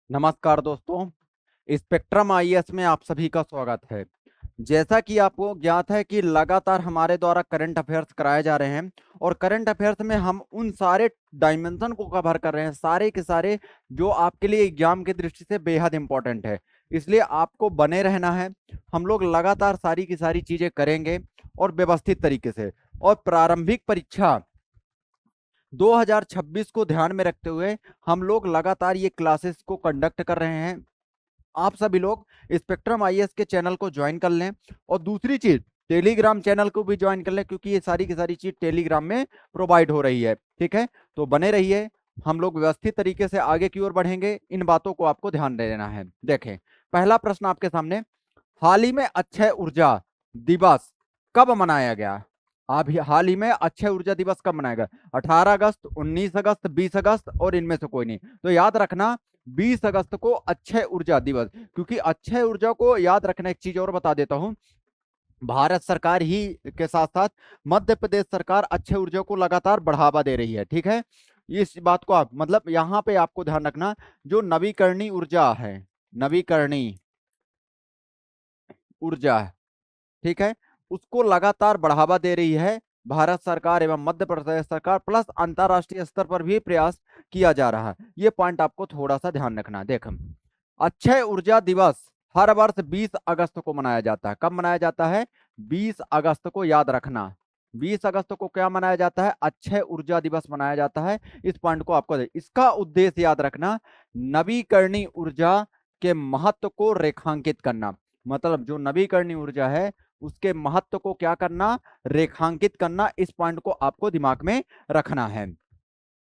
नमस्कार दोस्तों। Spectrum IAS में आप सभी का स्वागत है। जैसा कि आपको ज्ञात है कि लगातार हमारे द्वारा करंट अफेयर्स कराए जा रहे हैं और करंट अफेयर्स में हम उन सारे डायमेंशन को कवर कर रहे हैं, सारे के सारे जो आपके लिए एग्जाम की दृष्टि से बेहद इंपॉर्टेंट है। इसलिए आपको बने रहना है। हम लोग लगातार सारी की सारी चीजें करेंगे और व्यवस्थित तरीके से। और प्रारंभिक परीक्षा 2026 को ध्यान में रखते हुए हम लोग लगातार ये क्लासेस को कंडक्ट कर रहे हैं। आप सभी लोग स्पेक्ट्रम आईएएस के चैनल को ज्वाइन कर लें और दूसरी चीज टेलीग्राम चैनल को भी ज्वाइन कर लें, क्योंकि ये सारी की सारी चीज टेलीग्राम में प्रोवाइड हो रही है। ठीक है, तो बने रहिए। हम लोग व्यवस्थित तरीके से आगे की ओर बढ़ेंगे। इन बातों को आपको ध्यान देना है। देखें, पहला प्रश्न आपके सामने, हाल ही में अक्षय ऊर्जा दिवस कब मनाया गया? अभी हाल ही में अक्षय ऊर्जा दिवस कब मनाया गया? 18 अगस्त, 19 अगस्त, 20 अगस्त और इनमें से कोई नहीं। तो याद रखना 20 अगस्त को अक्षय ऊर्जा दिवस। क्योंकि अक्षय ऊर्जा को याद रखना, एक चीज और बता देता हूं, भारत सरकार ही के साथ साथ मध्य प्रदेश सरकार अक्षय ऊर्जा को लगातार बढ़ावा दे रही है। ठीक है, इस बात को आप मतलब यहाँ पे आपको ध्यान रखना, जो नवीकरणीय ऊर्जा है, नवीकरणीय ऊर्जा है, ठीक है, उसको लगातार बढ़ावा दे रही है भारत सरकार एवं मध्य प्रदेश सरकार, प्लस अंतरराष्ट्रीय स्तर पर भी प्रयास किया जा रहा है। ये पॉइंट आपको थोड़ा सा ध्यान रखना। देख, अक्षय ऊर्जा दिवस हर वर्ष 20 अगस्त को मनाया जाता है। कब मनाया जाता है? 20 अगस्त को, याद रखना। 20 अगस्त को क्या मनाया जाता है? अक्षय ऊर्जा दिवस मनाया जाता है। इस पॉइंट को आपको इसका उद्देश्य याद रखना, नवीकरणीय ऊर्जा के महत्व को रेखांकित करना। मतलब जो नवीकरणीय ऊर्जा है उसके महत्व को क्या करना? रेखांकित करना। इस पॉइंट को आपको दिमाग में रखना है,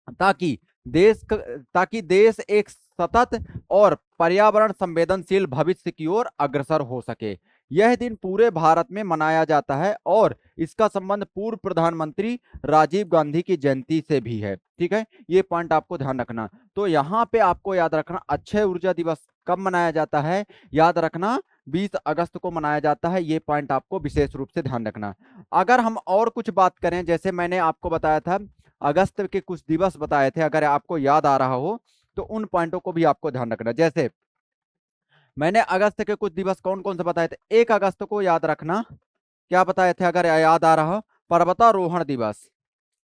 ताकि ताकि देश एक सतत और पर्यावरण संवेदनशील भविष्य की ओर अग्रसर हो सके। यह दिन पूरे भारत में मनाया जाता है और इसका संबंध पूर्व प्रधानमंत्री राजीव गांधी की जयंती से भी है। ठीक है, ये पॉइंट आपको ध्यान रखना। तो यहाँ पे आपको याद रखना, अक्षय ऊर्जा दिवस कब मनाया जाता है? याद रखना 20 अगस्त को मनाया जाता है। ये पॉइंट आपको विशेष रूप से ध्यान रखना। अगर हम और कुछ बात करें, जैसे मैंने आपको बताया था अगस्त के कुछ दिवस बताए थे, अगर आपको याद आ रहा हो तो उन पॉइंटों को भी आपको ध्यान रखना। जैसे मैंने अगस्त के कुछ दिवस कौन कौन से बताए थे? 1 अगस्त को याद रखना, क्या बताए थे अगर याद आ रहा हो? पर्वतारोहण दिवस,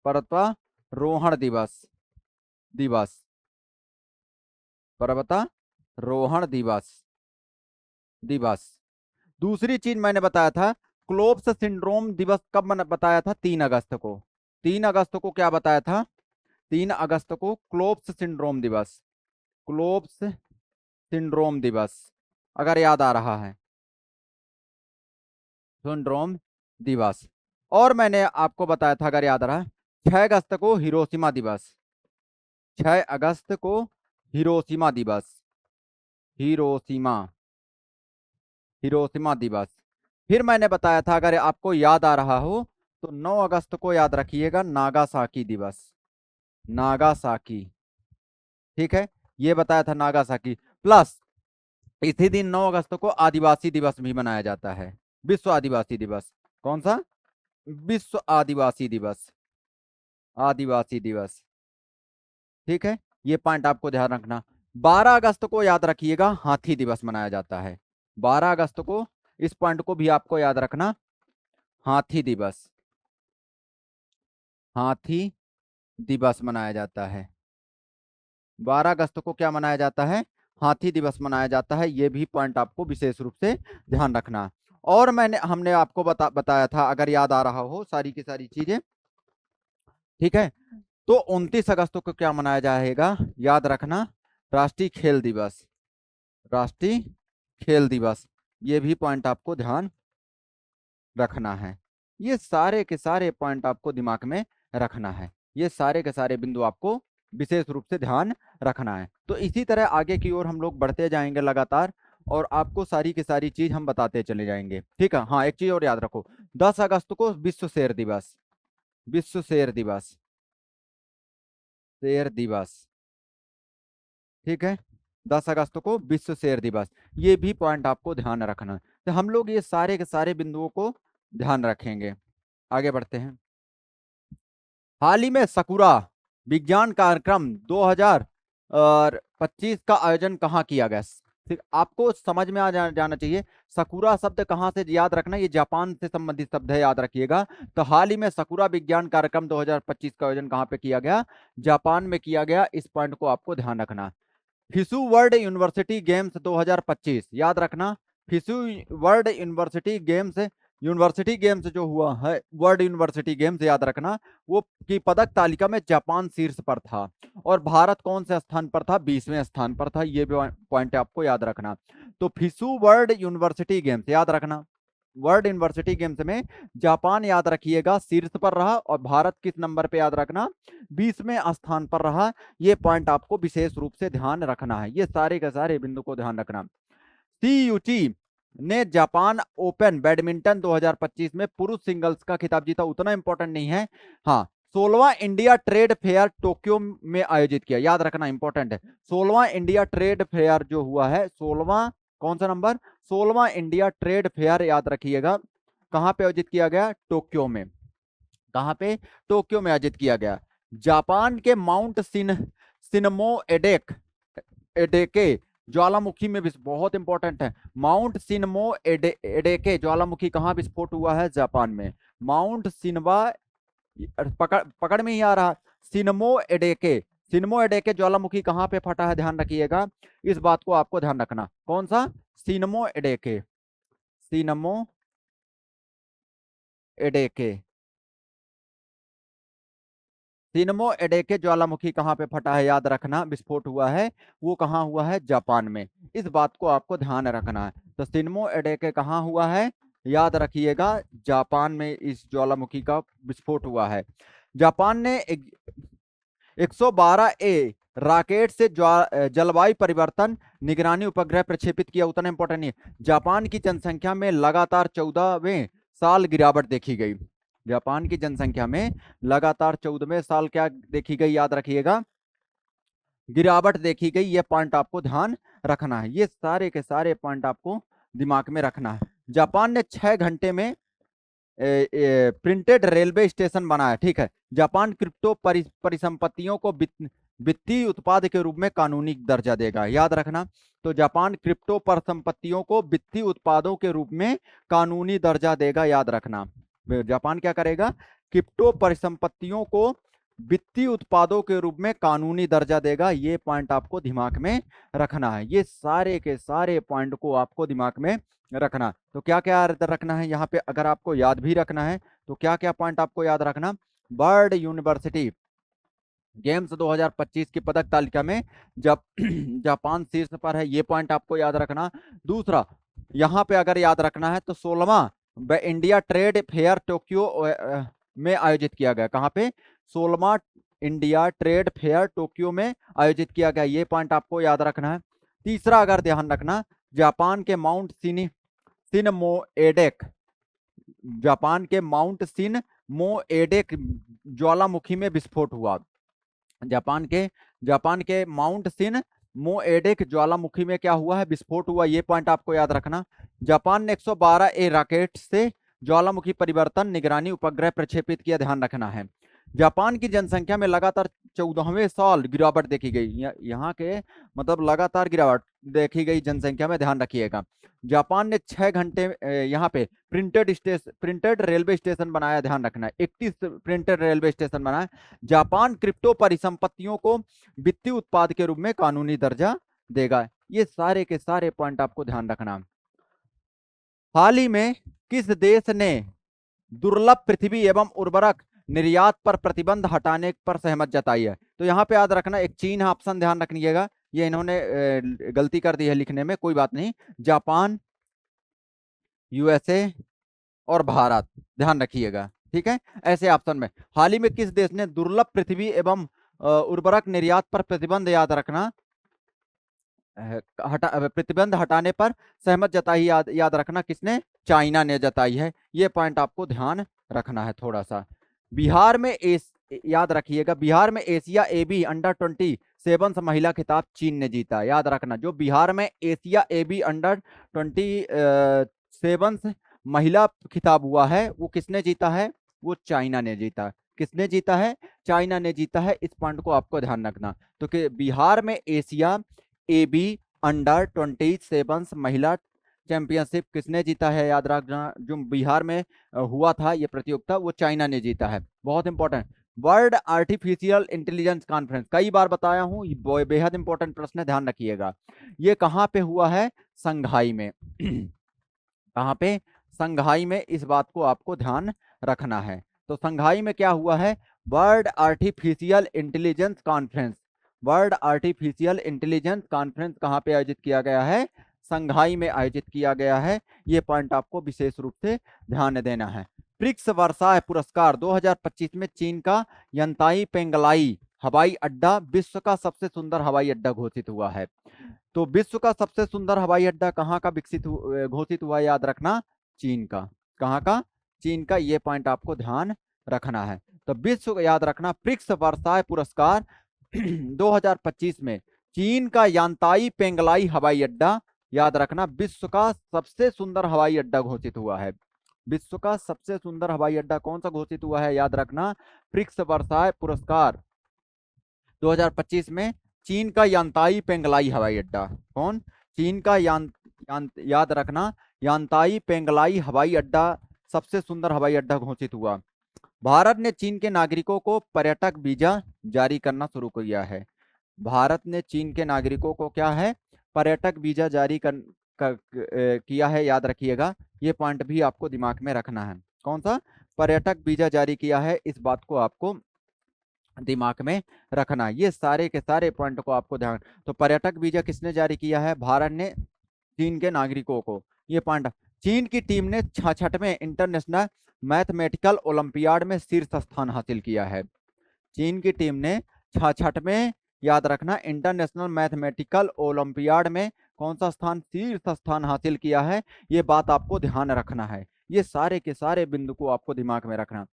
पर्वतारोहण दिवस, दिवस, पर्वतारोहण दिवस, दिवस। दूसरी चीज मैंने बताया था, क्लोब्स सिंड्रोम दिवस कब बताया था? 3 अगस्त को। 3 अगस्त को क्या बताया था? 3 अगस्त को क्लोब्स सिंड्रोम दिवस, क्लोब्स सिंड्रोम दिवस, अगर याद आ रहा है, सिंड्रोम दिवस। और मैंने आपको बताया था अगर याद आ रहा है, 6 अगस्त को हिरोशिमा दिवस, 6 अगस्त को हिरोशिमा दिवस, हिरोशिमा, हिरोशिमा दिवस। फिर मैंने बताया था अगर आपको याद आ रहा हो तो 9 अगस्त को याद रखिएगा, नागासाकी दिवस, नागासाकी। ठीक है, ये बताया था नागासाकी। प्लस इसी दिन 9 अगस्त को आदिवासी दिवस भी मनाया जाता है, विश्व आदिवासी दिवस। कौन सा? विश्व आदिवासी दिवस, आदिवासी दिवस। ठीक है, ये पॉइंट आपको ध्यान रखना। 12 अगस्त को याद रखिएगा, हाथी दिवस मनाया जाता है। 12 अगस्त को, इस पॉइंट को भी आपको याद रखना, हाथी दिवस, हाथी दिवस मनाया जाता है। 12 अगस्त को क्या मनाया जाता है? हाथी दिवस मनाया जाता है। ये भी पॉइंट आपको विशेष रूप से ध्यान रखना। और हमने आपको बताया था अगर याद आ रहा हो सारी की सारी चीजें। ठीक है, तो 29 अगस्त को क्या मनाया जाएगा? याद रखना, राष्ट्रीय खेल दिवस, राष्ट्रीय खेल दिवस। ये भी पॉइंट आपको ध्यान रखना है। ये सारे के सारे पॉइंट आपको दिमाग में रखना है। ये सारे के सारे बिंदु आपको विशेष रूप से ध्यान रखना है। तो इसी तरह आगे की ओर हम लोग बढ़ते जाएंगे लगातार, और आपको सारी की सारी चीज हम बताते चले जाएंगे। ठीक है, हाँ, एक चीज और याद रखो, 10 अगस्त को विश्व शेर दिवस, विश्व शेर दिवस, शेर दिवस। ठीक है, 10 अगस्त को विश्व शेर दिवस। ये भी पॉइंट आपको ध्यान रखना है। तो हम लोग ये सारे के सारे बिंदुओं को ध्यान रखेंगे। आगे बढ़ते हैं। हाल ही में सकुरा विज्ञान कार्यक्रम 2000 और 2025 का आयोजन कहाँ किया गया? ठीक, आपको समझ में जाना चाहिए। सकुरा शब्द कहाँ से याद रखना, ये जापान से संबंधित शब्द है, याद रखिएगा। तो हाल ही में सकुरा विज्ञान कार्यक्रम 2025 का आयोजन कहाँ पे किया गया? जापान में किया गया। इस पॉइंट को आपको ध्यान रखना। फिशु वर्ल्ड यूनिवर्सिटी गेम्स 2025 याद रखना। फिशु वर्ल्ड यूनिवर्सिटी गेम्स जो हुआ है, वर्ल्ड यूनिवर्सिटी गेम्स याद रखना, वो की पदक तालिका में जापान शीर्ष पर था और भारत कौन से स्थान पर था? 20वें स्थान पर था। ये पॉइंट आपको याद रखना। तो फिशु वर्ल्ड यूनिवर्सिटी गेम्स याद रखना, वर्ल्ड यूनिवर्सिटी गेम्स में जापान याद रखिएगा शीर्ष पर रहा और भारत किस नंबर पे याद रखना? 20वें स्थान पर रहा। ये पॉइंट आपको विशेष रूप से ध्यान रखना है। ये सारे के सारे बिंदु को ध्यान रखना। सीयूटी ने जापान ओपन बैडमिंटन 2025 में पुरुष सिंगल्स का खिताब जीता, उतना इंपॉर्टेंट नहीं है। हाँ, 16वां इंडिया ट्रेड फेयर टोक्यो में आयोजित किया, याद रखना, इंपॉर्टेंट है। 16वां इंडिया ट्रेड फेयर जो हुआ है, 16वां कौन सा नंबर? 16वां इंडिया ट्रेड फेयर याद रखिएगा, कहां पे आयोजित किया गया? टोक्यो में। कहां पे? टोक्यो में आयोजित किया गया। जापान के माउंट सिनमो एडेके ज्वालामुखी में भी, बहुत इंपॉर्टेंट है, माउंट सिनमो एडेके ज्वालामुखी कहां विस्फोट हुआ है? जापान में। माउंट सिनवा, पकड़ में ही आ रहा, सिनमो एडेके ज्वालामुखी कहां पे फटा है? ध्यान रखिएगा, इस बात को आपको ध्यान रखना। कौन सा? सिनमो एडेके सिनमो एडेके ज्वालामुखी कहाँ पे फटा है? याद रखना, विस्फोट हुआ है, वो कहाँ हुआ है? जापान में। इस बात को आपको ध्यान रखना है। तो सिनमो एडेके कहाँ हुआ है? याद रखिएगा, जापान में इस ज्वालामुखी का विस्फोट हुआ है। जापान ने 112A रॉकेट से जलवायु परिवर्तन निगरानी उपग्रह प्रक्षेपित किया, उतना इंपॉर्टेंट नहीं है। जापान की जनसंख्या में लगातार 14वें साल गिरावट देखी गई। जापान की जनसंख्या में लगातार 14वें साल क्या देखी गई? याद रखिएगा, गिरावट देखी गई। ये पॉइंट आपको ध्यान रखना है। ये सारे के सारे पॉइंट आपको दिमाग में रखना है। जापान ने 6 घंटे में प्रिंटेड रेलवे स्टेशन बनाया, ठीक है। जापान क्रिप्टो परिसंपत्तियों को वित्तीय उत्पाद के रूप में कानूनी दर्जा देगा, याद रखना। तो जापान क्रिप्टो परिसंपत्तियों को वित्तीय उत्पादों के रूप में कानूनी दर्जा देगा, याद रखना। जापान क्या करेगा? क्रिप्टो परिसंपत्तियों को वित्तीय उत्पादों के रूप में कानूनी दर्जा देगा। ये पॉइंट आपको दिमाग में रखना है। ये सारे के सारे पॉइंट को आपको दिमाग में रखना। तो क्या क्या रखना है यहाँ पे? अगर आपको याद भी रखना है तो क्या क्या पॉइंट आपको याद रखना? वर्ल्ड यूनिवर्सिटी गेम्स 2025 की पदक तालिका में जब जापान शीर्ष पर है, ये पॉइंट आपको याद रखना। दूसरा, यहाँ पे अगर याद रखना है तो 16वां इंडिया ट्रेड फेयर टोक्यो में आयोजित किया गया। कहाँ पे? 16वां इंडिया ट्रेड फेयर टोक्यो में आयोजित किया गया, ये पॉइंट आपको याद रखना है। तीसरा अगर ध्यान रखना, जापान के माउंट सिनमोएडेक जापान के माउंट सिनमोएडेक ज्वालामुखी में विस्फोट हुआ। जापान के माउंट सिनमोएडेक ज्वालामुखी में क्या हुआ है? विस्फोट हुआ। ये पॉइंट आपको याद रखना। जापान ने 112A रॉकेट से ज्वालामुखी परिवर्तन निगरानी उपग्रह प्रक्षेपित किया, ध्यान रखना है। जापान की जनसंख्या में लगातार 14वें साल गिरावट देखी गई। यहाँ के मतलब लगातार गिरावट देखी गई जनसंख्या में, ध्यान रखिएगा। जापान ने 6 घंटे यहाँ पे प्रिंटेड रेलवे स्टेशन बनाया, ध्यान रखना है। 31 प्रिंटेड रेलवे स्टेशन बनाया। जापान क्रिप्टो परिसंपत्तियों को वित्तीय उत्पाद के रूप में कानूनी दर्जा देगा। ये सारे के सारे पॉइंट आपको ध्यान रखना। हाल ही में किस देश ने दुर्लभ पृथ्वी एवं उर्वरक निर्यात पर प्रतिबंध हटाने पर सहमत जताई है? तो यहाँ पे याद रखना, एक चीन है ऑप्शन, ध्यान रखिएगा। ये इन्होंने गलती कर दी है लिखने में, कोई बात नहीं। जापान, यूएसए और भारत, ध्यान रखिएगा, ठीक है। ऐसे ऑप्शन में हाल ही में किस देश ने दुर्लभ पृथ्वी एवं उर्वरक निर्यात पर प्रतिबंध, याद रखना, प्रतिबंध हटाने पर सहमत जताई, याद रखना। किसने? चाइना ने जताई है। ये पॉइंट आपको ध्यान रखना है थोड़ा सा। बिहार में याद रखिएगा, बिहार में एशिया AB अंडर-27 महिला खिताब चीन ने जीता, याद रखना। जो बिहार में एशिया AB अंडर-27 महिला खिताब हुआ है, वो किसने जीता है? वो चाइना ने जीता। किसने जीता है? चाइना ने जीता है। इस पॉइंट को आपको ध्यान रखना। तो कि बिहार में एशिया AB अंडर 27 महिला चैंपियनशिप किसने जीता है? याद रखना, जो बिहार में हुआ था ये प्रतियोगिता, वो चाइना ने जीता है। बहुत important. World artificial intelligence conference, कई बार बताया हूं, ये बेहद इंपॉर्टेंट प्रश्न है, ध्यान रखिएगा। ये कहां पे हुआ है? संघाई में। कहां पे? संघाई में। इस बात को आपको ध्यान रखना है। तो संघाई में क्या हुआ है? World artificial intelligence conference. World artificial intelligence conference कहां पे आयोजित किया गया है? संघाई में आयोजित किया गया है। ये पॉइंट आपको विशेष रूप से ध्यान देना है। प्रिक्स वर्साय पुरस्कार 2025 में चीन का यंताई पेंगलाई हवाई अड्डा विश्व का सबसे सुंदर हवाई अड्डा घोषित हुआ है। तो विश्व का सबसे सुंदर हवाई अड्डा कहाँ का घोषित हुआ? याद रखना, चीन का। कहाँ का? चीन का। ये पॉइंट आपको ध्यान रखना है। तो विश्व, याद रखना, प्रिक्स वर्साय पुरस्कार 2025 में चीन का यांताई पेंगलाई हवाई अड्डा, याद रखना, विश्व का सबसे सुंदर हवाई अड्डा घोषित हुआ है। विश्व का सबसे सुंदर हवाई अड्डा कौन सा घोषित हुआ है? याद रखना, प्रिक्स वर्साय पुरस्कार 2025 में चीन का यांताई पेंगलाई हवाई अड्डा। कौन? चीन का याद रखना, यांताई पेंगलाई हवाई अड्डा सबसे सुंदर हवाई अड्डा घोषित हुआ। भारत ने चीन के नागरिकों को पर्यटक वीजा जारी करना शुरू किया है। भारत ने चीन के नागरिकों को क्या है? पर्यटक वीजा जारी किया है। याद रखिएगा, ये पॉइंट भी आपको दिमाग में रखना है। कौन सा? पर्यटक वीजा जारी किया है। इस बात को आपको दिमाग में रखना। ये सारे के सारे पॉइंट को आपको ध्यान। तो पर्यटक वीजा किसने जारी किया है? भारत ने चीन के नागरिकों को। ये पॉइंट। चीन की टीम ने 66वें इंटरनेशनल मैथमेटिकल ओलंपियाड में शीर्ष स्थान हासिल किया है। चीन की टीम ने 66वें, याद रखना, इंटरनेशनल मैथमेटिकल ओलंपियाड में कौन सा स्थान? शीर्ष स्थान हासिल किया है। ये बात आपको ध्यान रखना है। ये सारे के सारे बिंदु को आपको दिमाग में रखना।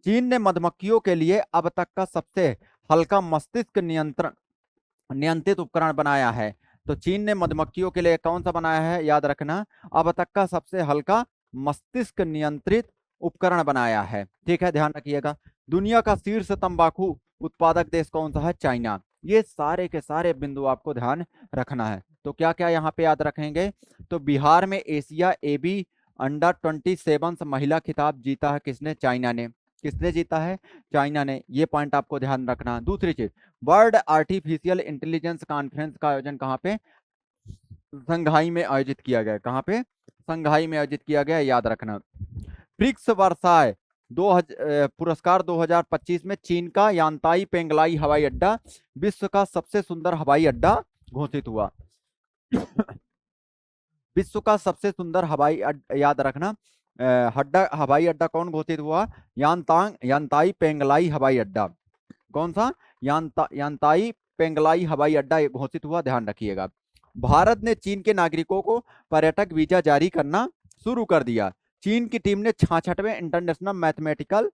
चीन ने मधुमक्खियों के लिए अब तक का सबसे हल्का मस्तिष्क नियंत्रित उपकरण बनाया है। तो चीन ने मधुमक्खियों के लिए कौन सा बनाया है? याद रखना, अब तक का सबसे हल्का मस्तिष्क नियंत्रित उपकरण बनाया है। ठीक है, ध्यान रखिएगा। दुनिया का शीर्ष तंबाकू उत्पादक देश कौन सा है? चाइना। ये सारे के सारे बिंदु आपको ध्यान रखना है। तो क्या क्या यहाँ पे याद रखेंगे? तो बिहार में एशिया AB अंडर 27 महिला खिताब जीता है। किसने? चाइना ने। किसने जीता है? चाइना ने। ये पॉइंट आपको ध्यान रखना। दूसरी चीज, वर्ल्ड आर्टिफिशियल इंटेलिजेंस कॉन्फ्रेंस का आयोजन कहाँ पे? संघाई में आयोजित किया गया। कहाँ पे? संघाई में आयोजित किया गया, याद रखना। प्रिक्स वर्साय पुरस्कार 2025 में चीन का यांताई पेंगलाई हवाई अड्डा विश्व का सबसे सुंदर हवाई अड्डा घोषित हुआ। विश्व का सबसे सुंदर याद रखना, हवाई अड्डा कौन घोषित हुआ? यांताई पेंगलाई हवाई अड्डा। कौन सा? यांताई पेंगलाई हवाई अड्डा घोषित हुआ। ध्यान रखिएगा। भारत ने चीन के नागरिकों को पर्यटक वीजा जारी करना शुरू कर दिया। चीन की टीम ने 66वें इंटरनेशनल मैथमेटिकल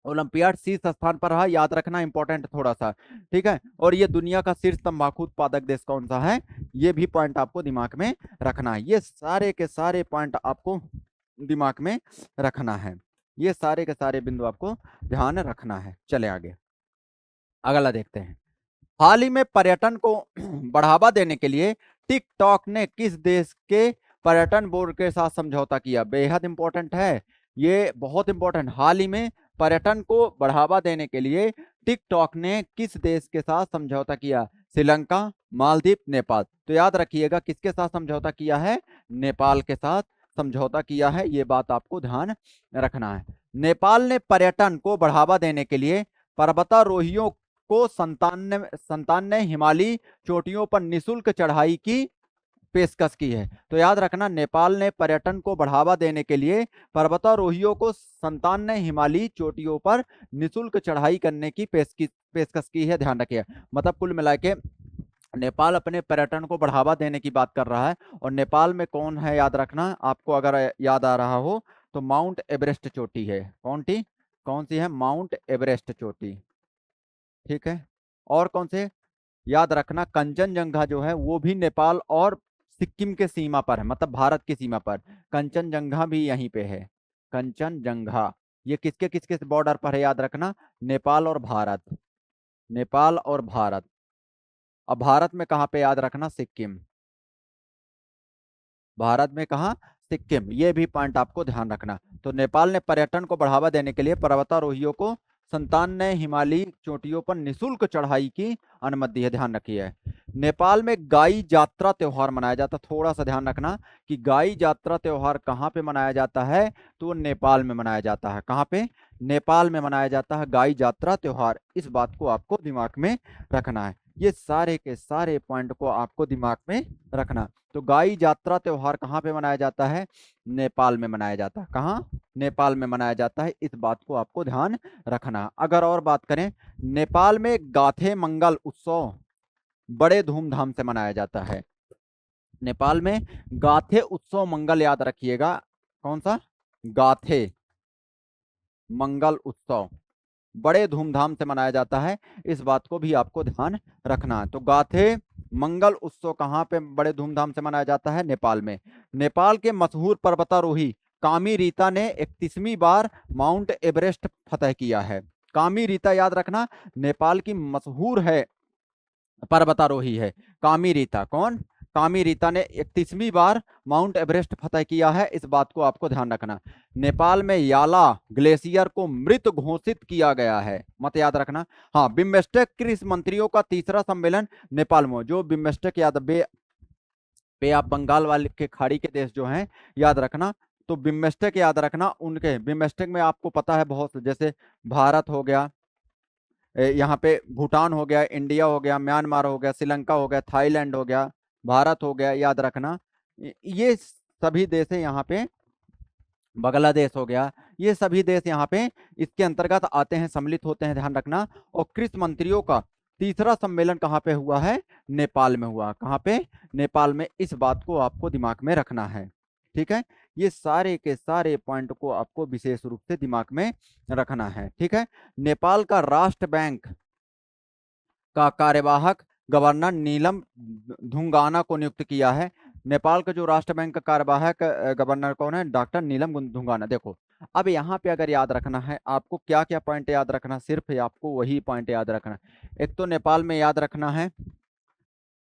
ओलंपियाड शीर्ष स्थान पर रहा। याद रखना, इंपॉर्टेंट थोड़ा सा। ठीक है। और ये दुनिया का शीर्ष तंबाकू उत्पादक देश कौन सा है? ये भी पॉइंट आपको दिमाग में रखना है। ये सारे के सारे पॉइंट आपको दिमाग में रखना है। ये सारे के सारे बिंदु आपको ध्यान रखना है। चले आगे, अगला देखते हैं। हाल ही में पर्यटन को बढ़ावा देने के लिए टिकटॉक ने किस देश के पर्यटन बोर्ड के साथ समझौता किया? बेहद इंपॉर्टेंट है, ये बहुत इंपॉर्टेंट। हाल ही में पर्यटन को बढ़ावा देने के लिए टिकटॉक ने किस देश के साथ समझौता किया? श्रीलंका, मालदीव, नेपाल। तो याद रखिएगा, किसके साथ समझौता किया है? नेपाल के साथ समझौता किया है। ये बात आपको ध्यान रखना है। नेपाल ने पर्यटन को बढ़ावा देने के लिए पर्वतारोहियों को 97 हिमालयी चोटियों पर निःशुल्क चढ़ाई की पेशकश की है। तो याद रखना, नेपाल ने पर्यटन को बढ़ावा देने के लिए पर्वतारोहियों को 97 हिमालयी चोटियों पर निःशुल्क चढ़ाई करने की पेशकश की है। ध्यान रखिए, मतलब कुल मिला के नेपाल अपने पर्यटन को बढ़ावा देने की बात कर रहा है। और नेपाल में कौन है? याद रखना, आपको अगर याद आ रहा हो तो माउंट एवरेस्ट चोटी है। कौन सी है? माउंट एवरेस्ट चोटी। ठीक है। और कौन से? याद रखना, कंचनजंगा जो है वो भी नेपाल और सिक्किम के सीमा पर है, मतलब भारत की सीमा पर। कंचनजंगा भी यहीं पे है। कंचनजंगा ये किसके किसके बॉर्डर पर है याद रखना, नेपाल और भारत, नेपाल और भारत। अब भारत में कहाँ पे याद रखना, सिक्किम, भारत में कहा, सिक्किम। ये भी पॉइंट आपको ध्यान रखना। तो नेपाल ने पर्यटन को बढ़ावा देने के लिए पर्वतारोहियों को 97 हिमालयी चोटियों पर निशुल्क चढ़ाई की अनुमति दी है, ध्यान रखिए। नेपाल में गाई जात्रा त्योहार मनाया जाता है, थोड़ा सा ध्यान रखना कि गाई जात्रा त्योहार कहाँ पे मनाया जाता है, तो नेपाल में मनाया जाता है। कहाँ पे, नेपाल में मनाया जाता है गाई जात्रा त्योहार। इस बात को आपको दिमाग में रखना है। ये सारे के सारे पॉइंट को आपको दिमाग में रखना। तो गाई जात्रा त्योहार कहाँ पे मनाया जाता है, नेपाल में मनाया जाता है। कहाँ, नेपाल में मनाया जाता है। इस बात को आपको ध्यान रखना। अगर और बात करें, नेपाल में गाथे मंगल उत्सव बड़े धूमधाम से मनाया जाता है। नेपाल में गाथे उत्सव मंगल याद रखिएगा, कौन सा, गाथे मंगल उत्सव बड़े धूमधाम से मनाया जाता है। इस बात को भी आपको ध्यान रखना है। तो गाथे मंगल उत्सव कहाँ पे बड़े धूमधाम से मनाया जाता है, नेपाल में। नेपाल के मशहूर पर्वतारोही कामी रीता ने 31वीं बार माउंट एवरेस्ट फतह किया है। कामी रीता याद रखना, नेपाल की मशहूर है पर्वतारोही है कामी रीता। कौन, कामी रीता ने 31वीं बार माउंट एवरेस्ट फतह किया है। इस बात को आपको ध्यान रखना। नेपाल में याला ग्लेशियर को मृत घोषित किया गया है, मत याद रखना। हाँ, बिम्स्टेक कृषि मंत्रियों का तीसरा सम्मेलन नेपाल में, जो बिम्स्टेक याद पे आप बंगाल वाले के खाड़ी के देश जो हैं याद रखना। तो बिम्स्टेक याद रखना, उनके बिम्स्टेक में आपको पता है बहुत, जैसे भारत हो गया, यहाँ पे भूटान हो गया, इंडिया हो गया, म्यांमार हो गया, श्रीलंका हो गया, थाईलैंड हो गया, भारत हो गया, याद रखना। ये सभी देश है यहाँ पे, बांग्लादेश हो गया, ये सभी देश यहाँ पे इसके अंतर्गत आते हैं, सम्मिलित होते हैं, ध्यान रखना। और कृषि मंत्रियों का तीसरा सम्मेलन कहाँ पे हुआ है, नेपाल में हुआ। कहाँ पे, नेपाल में। इस बात को आपको दिमाग में रखना है, ठीक है। ये सारे के सारे पॉइंट को आपको विशेष रूप से दिमाग में रखना है, ठीक है। नेपाल का राष्ट्र बैंक का कार्यवाहक गवर्नर नीलम धुंगाना को नियुक्त किया है। नेपाल का जो राष्ट्र बैंक का कार्यवाहक गवर्नर कौन है, डॉक्टर नीलम धुंगाना। देखो, अब यहाँ पे अगर याद रखना है आपको, क्या क्या पॉइंट याद रखना, सिर्फ आपको वही पॉइंट याद रखना। एक तो नेपाल में याद रखना है,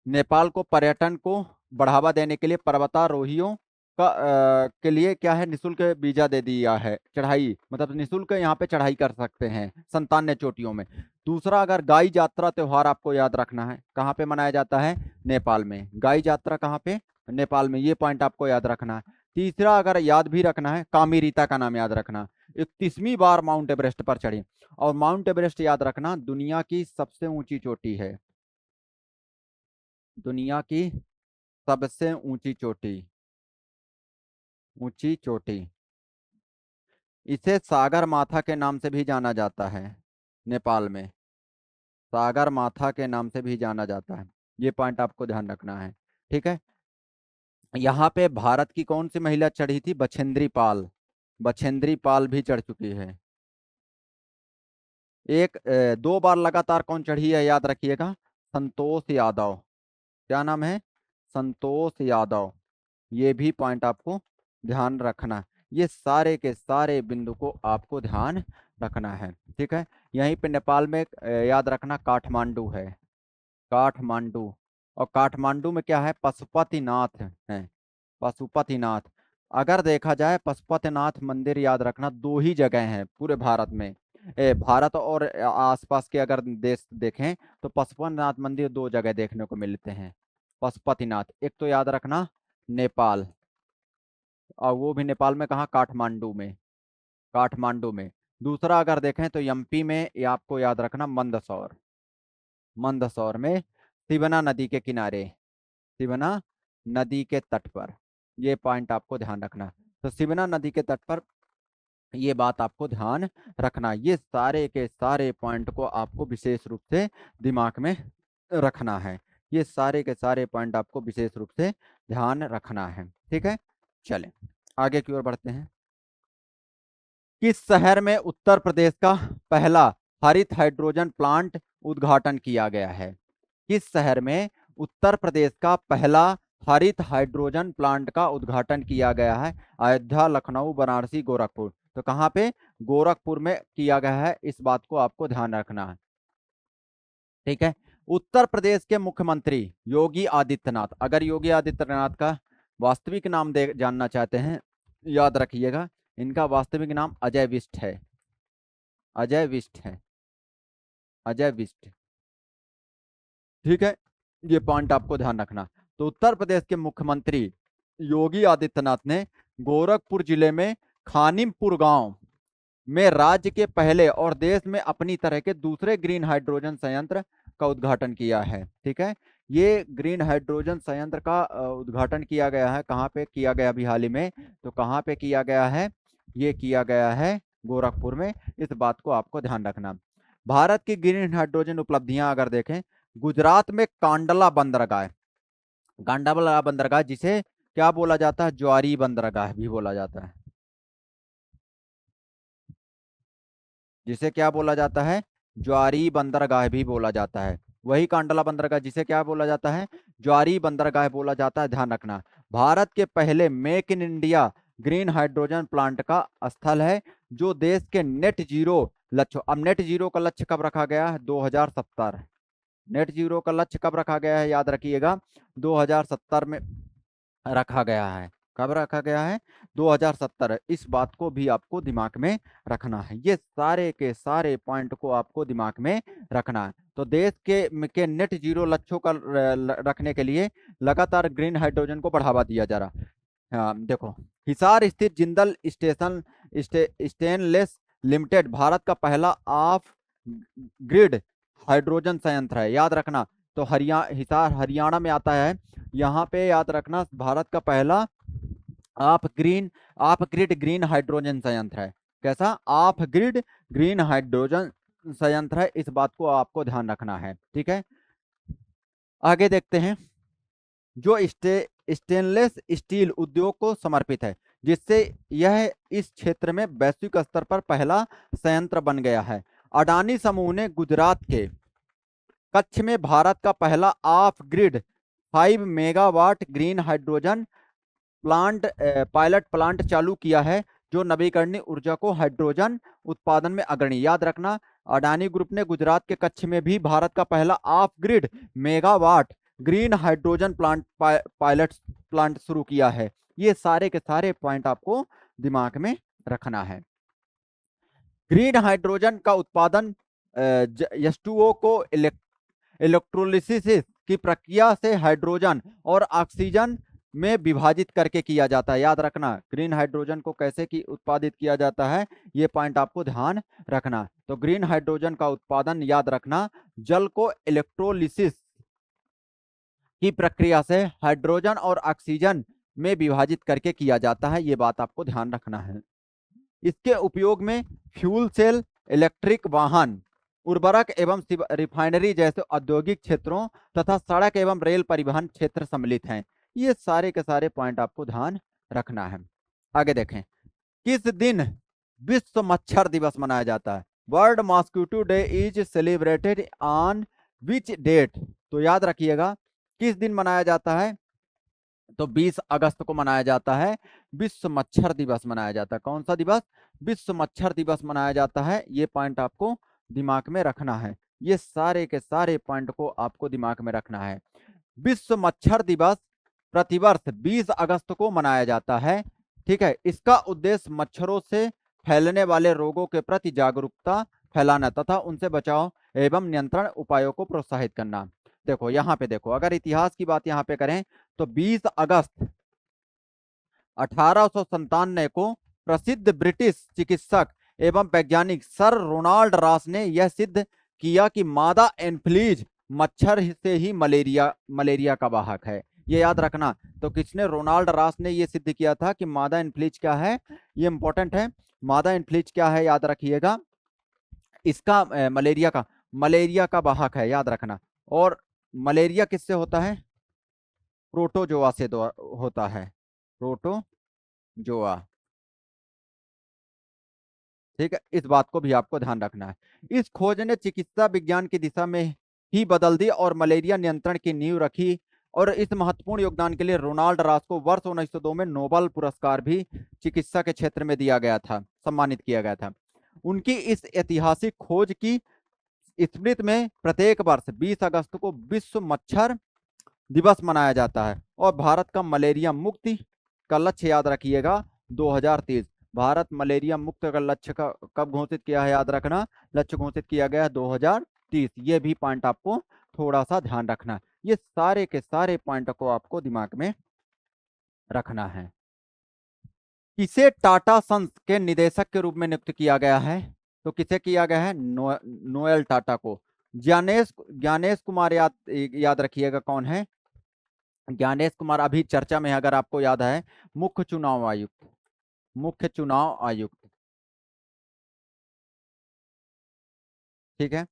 नेपाल को पर्यटन को बढ़ावा देने के लिए पर्वतारोहियों का के लिए क्या है, निशुल्क वीजा दे दिया है, चढ़ाई मतलब निशुल्क यहाँ पे चढ़ाई कर सकते हैं 97 चोटियों में। दूसरा, अगर गाई यात्रा त्योहार आपको याद रखना है, कहाँ पे मनाया जाता है, नेपाल में। गाई यात्रा कहाँ पे, नेपाल में। ये पॉइंट आपको याद रखना है। तीसरा, अगर याद भी रखना है, कामी रीता का नाम याद रखना, 31वीं बार माउंट एवरेस्ट पर चढ़ी। और माउंट एवरेस्ट याद रखना दुनिया की सबसे ऊंची चोटी है, दुनिया की सबसे ऊंची चोटी, ऊंची चोटी। इसे सागर माथा के नाम से भी जाना जाता है, नेपाल में सागर माथा के नाम से भी जाना जाता है। ये पॉइंट आपको ध्यान रखना है, ठीक है। यहाँ पे भारत की कौन सी महिला चढ़ी थी, बछेंद्री पाल, बछेंद्री पाल भी चढ़ चुकी है। एक 2 बार लगातार कौन चढ़ी है याद रखिएगा, संतोष यादव। क्या नाम है, संतोष यादव। ये भी पॉइंट आपको ध्यान रखना। ये सारे के सारे बिंदु को आपको ध्यान रखना है, ठीक है। यहीं पे नेपाल में याद रखना काठमांडू है, काठमांडू। और काठमांडू में क्या है, पशुपतिनाथ है, पशुपतिनाथ। अगर देखा जाए पशुपतिनाथ मंदिर याद रखना 2 ही जगह हैं पूरे भारत में। भारत और आसपास के अगर देश देखें तो पशुपतिनाथ मंदिर 2 जगह देखने को मिलते हैं। पशुपतिनाथ एक तो याद रखना नेपाल, और वो भी नेपाल में कहाँ, काठमांडू में, काठमांडू में। दूसरा अगर देखें तो एमपी में, ये आपको याद रखना मंदसौर, मंदसौर में, शिवना नदी के किनारे, शिवना नदी के तट पर। ये पॉइंट आपको ध्यान रखना। तो शिवना नदी के तट पर, ये बात आपको ध्यान रखना। ये सारे के सारे पॉइंट को आपको विशेष रूप से दिमाग में रखना है। ये सारे के सारे पॉइंट आपको विशेष रूप से ध्यान रखना है, ठीक है। चलें आगे की ओर बढ़ते हैं। किस शहर में उत्तर प्रदेश का पहला हरित हाइड्रोजन प्लांट उद्घाटन किया गया है, किस शहर में उत्तर प्रदेश का पहला हरित हाइड्रोजन प्लांट का उद्घाटन किया गया है। अयोध्या, लखनऊ, बनारसी, गोरखपुर। तो कहाँ पे, गोरखपुर में किया गया है, इस बात को आपको ध्यान रखना है। ठीक है। उत्तर प्रदेश के मुख्यमंत्री योगी आदित्यनाथ, अगर योगी आदित्यनाथ का वास्तविक नाम दे जानना चाहते हैं, याद रखिएगा इनका वास्तविक नाम अजय विष्ट है। अजय विष्ट है, अजय विष्ट। ठीक है, ये पॉइंट आपको ध्यान रखना। तो उत्तर प्रदेश के मुख्यमंत्री योगी आदित्यनाथ ने गोरखपुर जिले में खानिमपुर गांव में राज्य के पहले और देश में अपनी तरह के दूसरे ग्रीन हाइड्रोजन संयंत्र का उद्घाटन किया है। ठीक है, ये ग्रीन हाइड्रोजन संयंत्र का उद्घाटन किया गया है। कहाँ पे किया गया अभी हाल ही में? तो कहाँ पे किया गया है? ये किया गया है गोरखपुर में। इस बात को आपको ध्यान रखना। भारत की ग्रीन हाइड्रोजन उपलब्धियां अगर देखें, गुजरात में कांडला बंदरगाह, कांडला बंदरगाह जिसे क्या बोला जाता है? ज्वारी बंदरगाह भी बोला जाता है। जिसे क्या बोला जाता है? ज्वारी बंदरगाह भी बोला जाता है। वही कांडला बंदरगाह जिसे क्या बोला जाता है? ज्वारी बंदरगाह बोला जाता है, ध्यान रखना। भारत के पहले make in India green hydrogen plant का स्थल है, जो देश के नेट जीरो लक्ष्य, अब नेट जीरो का लक्ष्य कब रखा गया है? 2070। नेट जीरो का लक्ष्य कब रखा गया है? याद रखिएगा 2070 में रखा गया है। कब रखा गया है? 2070। इस बात को भी आपको दिमाग में रखना है। ये सारे के सारे पॉइंट को आपको दिमाग में रखना है। तो देश के नेट जीरो लक्ष्यों का रखने के लिए लगातार ग्रीन हाइड्रोजन को बढ़ावा दिया जा रहा है। हाँ, देखो, हिसार स्थित जिंदल स्टेनलेस लिमिटेड भारत का पहला ऑफ ग्रिड हाइड्रोजन संयंत्र है, याद रखना। तो हिसार हरियाणा में आता है। यहाँ पे याद रखना भारत का पहला ऑफ ग्रिड ग्रीन हाइड्रोजन संयंत्र है। कैसा? ऑफ ग्रिड ग्रीन हाइड्रोजन संयंत्र है, इस बात को आपको ध्यान रखना है। ठीक है, आगे देखते हैं। जो स्टेनलेस स्टील उद्योग को समर्पित है, जिससे यह इस क्षेत्र में वैश्विक स्तर पर पहला संयंत्र बन गया है। अडानी समूह ने गुजरात के कच्छ में भारत का पहला of grid 5 megawatt green hydrogen pilot plant चालू किया है, जो नवीकरणीय ऊर्जा को हाइड्रोजन उत्पादन में अग्रणी। याद रखना, अडानी ग्रुप ने गुजरात के कच्छ में भी भारत का पहला of grid megawatt green hydrogen pilot plant शुरू किया है। ये सारे के सारे पॉइंट आपको दिमाग में रखना है। ग्रीन हाइड्रोजन का उत्पादन H2O को इलेक्ट्रोलिसिस की प्रक्रिया से हाइड्रोजन और ऑक्सीजन में विभाजित करके किया जाता है। याद रखना, ग्रीन हाइड्रोजन को कैसे की उत्पादित किया जाता है, ये पॉइंट आपको ध्यान रखना। तो ग्रीन हाइड्रोजन का उत्पादन, याद रखना, जल को इलेक्ट्रोलिसिस की प्रक्रिया से हाइड्रोजन और ऑक्सीजन में विभाजित करके किया जाता है। ये बात आपको ध्यान रखना है। इसके उपयोग में फ्यूल सेल, इलेक्ट्रिक वाहन, उर्वरक एवं रिफाइनरी जैसे औद्योगिक क्षेत्रों तथा सड़क एवं रेल परिवहन क्षेत्र सम्मिलित हैं। ये सारे के सारे पॉइंट आपको ध्यान रखना है। आगे देखें, किस दिन विश्व मच्छर दिवस मनाया जाता है? World mosquito day is celebrated on which date? तो याद रखिएगा किस दिन मनाया जाता है? तो 20 अगस्त को मनाया जाता है, विश्व मच्छर दिवस मनाया जाता है। कौन सा दिवस? विश्व मच्छर दिवस मनाया जाता है। ये पॉइंट आपको दिमाग में रखना है। ये सारे के सारे पॉइंट को आपको दिमाग में रखना है। विश्व मच्छर दिवस प्रतिवर्ष 20 अगस्त को मनाया जाता है। ठीक है, इसका उद्देश्य मच्छरों से फैलने वाले रोगों के प्रति जागरूकता फैलाना तथा उनसे बचाव एवं नियंत्रण उपायों को प्रोत्साहित करना। देखो यहाँ पे देखो, अगर इतिहास की बात यहाँ पे करें तो 20 अगस्त 1897 को प्रसिद्ध ब्रिटिश चिकित्सक एवं वैज्ञानिक सर रोनाल्ड रॉस ने यह सिद्ध किया कि मादा एनफ्लूएंजा मच्छर से ही मलेरिया का वाहक है। ये याद रखना। तो किसने? रोनाल्ड रॉस ने यह सिद्ध किया था कि मादा इन्फ्लुएंजा क्या है। ये इंपॉर्टेंट है। मादा इन्फ्लुएंजा क्या है, याद रखिएगा। इसका मलेरिया का वाहक है, याद रखना। और मलेरिया किससे होता है? प्रोटोजोआ से होता है, प्रोटोजोआ। ठीक है, इस बात को भी आपको ध्यान रखना है। इस खोज ने चिकित्सा विज्ञान की दिशा में ही बदल दी और मलेरिया नियंत्रण की नींव रखी। और इस महत्वपूर्ण योगदान के लिए रोनाल्ड रॉस को वर्ष 1902 में नोबेल पुरस्कार भी चिकित्सा के क्षेत्र में दिया गया था, सम्मानित किया गया था। उनकी इस ऐतिहासिक खोज की स्मृति में प्रत्येक वर्ष 20 अगस्त को विश्व मच्छर दिवस मनाया जाता है। और भारत का मलेरिया मुक्ति का लक्ष्य याद रखिएगा 2030। भारत मलेरिया मुक्त का लक्ष्य का कब घोषित किया है, याद रखना, लक्ष्य घोषित किया गया है 2030। ये भी पॉइंट आपको थोड़ा सा ध्यान रखना। ये सारे के सारे पॉइंट को आपको दिमाग में रखना है। किसे टाटा सन्स के निदेशक के रूप में नियुक्त किया गया है? तो किसे किया गया है? नोएल टाटा को। ज्ञानेश ज्ञानेश कुमार याद रखिएगा कौन है? ज्ञानेश कुमार अभी चर्चा में है, अगर आपको याद है, मुख्य चुनाव आयुक्त, मुख्य चुनाव आयुक्त। ठीक है।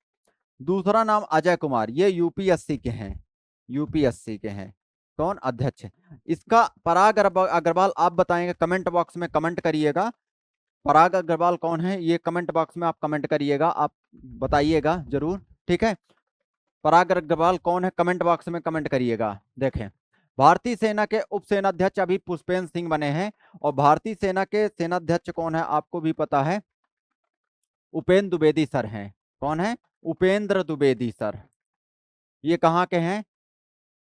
दूसरा नाम अजय कुमार, ये यूपीएससी के हैं, यूपीएससी के हैं। कौन? अध्यक्ष। इसका पराग अग्रवाल आप बताएंगे, कमेंट बॉक्स में कमेंट करिएगा। पराग अग्रवाल कौन है, ये कमेंट बॉक्स में आप कमेंट करिएगा, आप बताइएगा जरूर। ठीक है, पराग अग्रवाल कौन है, कमेंट बॉक्स में कमेंट करिएगा। देखें, भारतीय सेना के उप सेनाध्यक्ष अभी पुष्पेंद्र सिंह बने हैं। और भारतीय सेना के सेनाध्यक्ष कौन है, आपको भी पता है, उपेंद्र द्विवेदी सर हैं। कौन है? उपेंद्र द्विवेदी सर। ये कहाँ के हैं?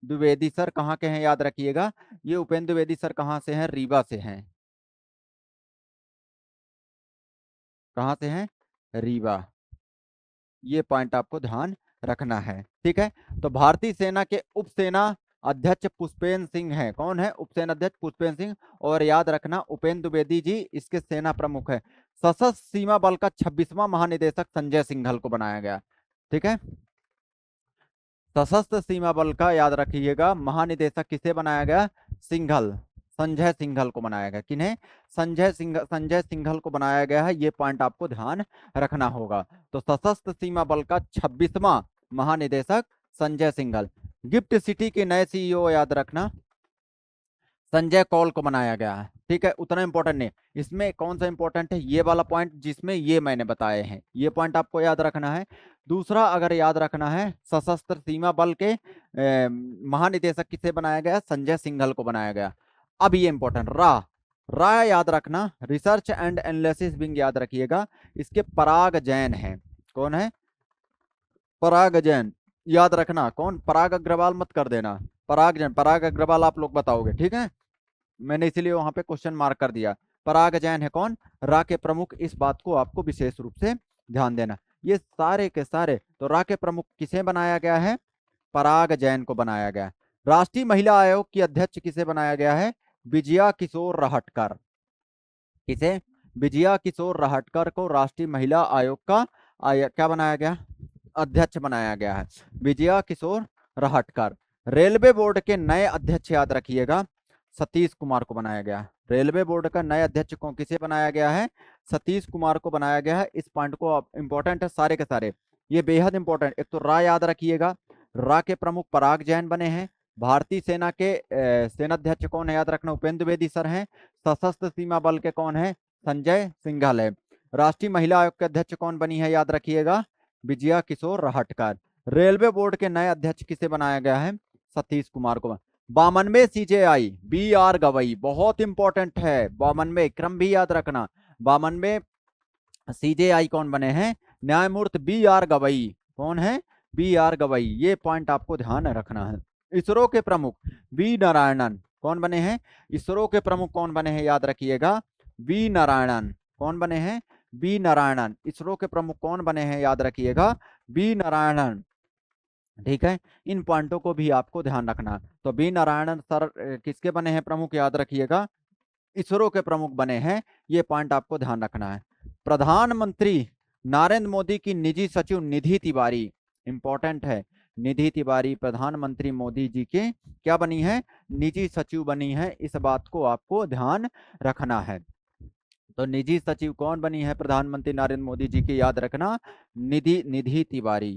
द्विवेदी सर कहाँ के हैं, याद रखिएगा। ये उपेंद्र द्विवेदी सर कहाँ से हैं? रीवा से हैं। कहाँ से हैं? रीवा। ये पॉइंट आपको ध्यान रखना है। ठीक है, तो भारतीय सेना के उप सेना अध्यक्ष पुष्पेंद्र सिंह हैं। कौन है? उप सेना अध्यक्ष पुष्पेंद्र सिंह। और याद रखना, उपेंद्र द्विवेदी जी इसके सेना प्रमुख है। सशस्त्र सीमा बल का 26वां महानिदेशक संजय सिंघल को बनाया गया। ठीक है, सशस्त्र सीमा बल का याद रखिएगा महानिदेशक किसे बनाया गया? सिंघल, संजय सिंघल को बनाया गया। किन्हें? संजय सिंघल को बनाया गया है। ये पॉइंट आपको ध्यान रखना होगा। तो सशस्त्र सीमा बल का 26वां महानिदेशक संजय सिंघल। गिफ्ट सिटी के नए सीईओ याद रखना, संजय कौल को बनाया गया है। ठीक है, उतना इंपॉर्टेंट नहीं। इसमें कौन सा इंपॉर्टेंट है? ये वाला पॉइंट जिसमें ये मैंने बताए हैं, ये पॉइंट आपको याद रखना है। दूसरा अगर याद रखना है, सशस्त्र सीमा बल के महानिदेशक किसे बनाया गया? संजय सिंघल को बनाया गया। अब ये इंपॉर्टेंट, रा याद रखना, रिसर्च एंड एनालिसिस विंग याद रखिएगा, इसके पराग जैन है। कौन है? पराग जैन। याद रखना, कौन? पराग अग्रवाल मत कर देना, पराग जैन। पराग अग्रवाल आप लोग बताओगे, ठीक है, मैंने इसीलिए वहां पे क्वेश्चन मार्क कर दिया। पराग जैन है कौन? रा के प्रमुख। इस बात को आपको विशेष रूप से ध्यान देना। ये सारे के सारे, तो रा के प्रमुख किसे बनाया गया है? पराग जैन को बनाया गया। राष्ट्रीय महिला आयोग की अध्यक्ष किसे बनाया गया है? विजया किशोर राहटकर। किसे? विजया किशोर राहटकर को राष्ट्रीय महिला आयोग का क्या बनाया गया? अध्यक्ष बनाया गया है, विजया किशोर राहटकर। रेलवे बोर्ड के नए अध्यक्ष याद रखिएगा, सतीश कुमार को बनाया गया। रेलवे बोर्ड का नए अध्यक्ष को किसे बनाया गया है? सतीश कुमार को बनाया गया है। इस पॉइंट को इंपॉर्टेंट है सारे के सारे, ये बेहद इंपॉर्टेंट। एक तो रा याद रखिएगा, रा के प्रमुख पराग जैन बने हैं। भारतीय सेना के सेनाध्यक्ष कौन है, याद रखना, उपेंद्र द्विवेदी सर हैं। सशस्त्र सीमा बल के कौन है? संजय सिंघल है। राष्ट्रीय महिला आयोग के अध्यक्ष कौन बनी है, याद रखिएगा, विजया किशोर राहटकर। रेलवे बोर्ड के नए अध्यक्ष किसे बनाया गया है? सतीश कुमार को। 52वें सीजेआई बी आर गवई, बहुत इंपॉर्टेंट है, 52वें क्रम भी याद रखना। 52वें सीजेआई कौन बने हैं? न्यायमूर्ति बी आर गवई। कौन है? B R Gavai. ये पॉइंट आपको ध्यान रखना है। इसरो के प्रमुख वी नारायणन कौन बने हैं? इसरो के प्रमुख कौन बने हैं, याद रखिएगा, वी नारायणन। कौन बने हैं? बी नारायणन। इसरो के प्रमुख कौन बने हैं, याद रखिएगा, बी नारायणन। ठीक है, इन पॉइंटों को भी आपको ध्यान रखना। तो बी नारायणन सर किसके बने हैं प्रमुख, याद रखिएगा, इसरो के प्रमुख बने हैं। ये पॉइंट आपको ध्यान रखना है। प्रधानमंत्री नरेंद्र मोदी की निजी सचिव निधि तिवारी, इंपॉर्टेंट है, निधि तिवारी प्रधानमंत्री मोदी जी के क्या बनी है? निजी सचिव बनी है। इस बात को आपको ध्यान रखना है। तो निजी सचिव कौन बनी है प्रधानमंत्री नरेंद्र मोदी जी की, याद रखना, निधि तिवारी।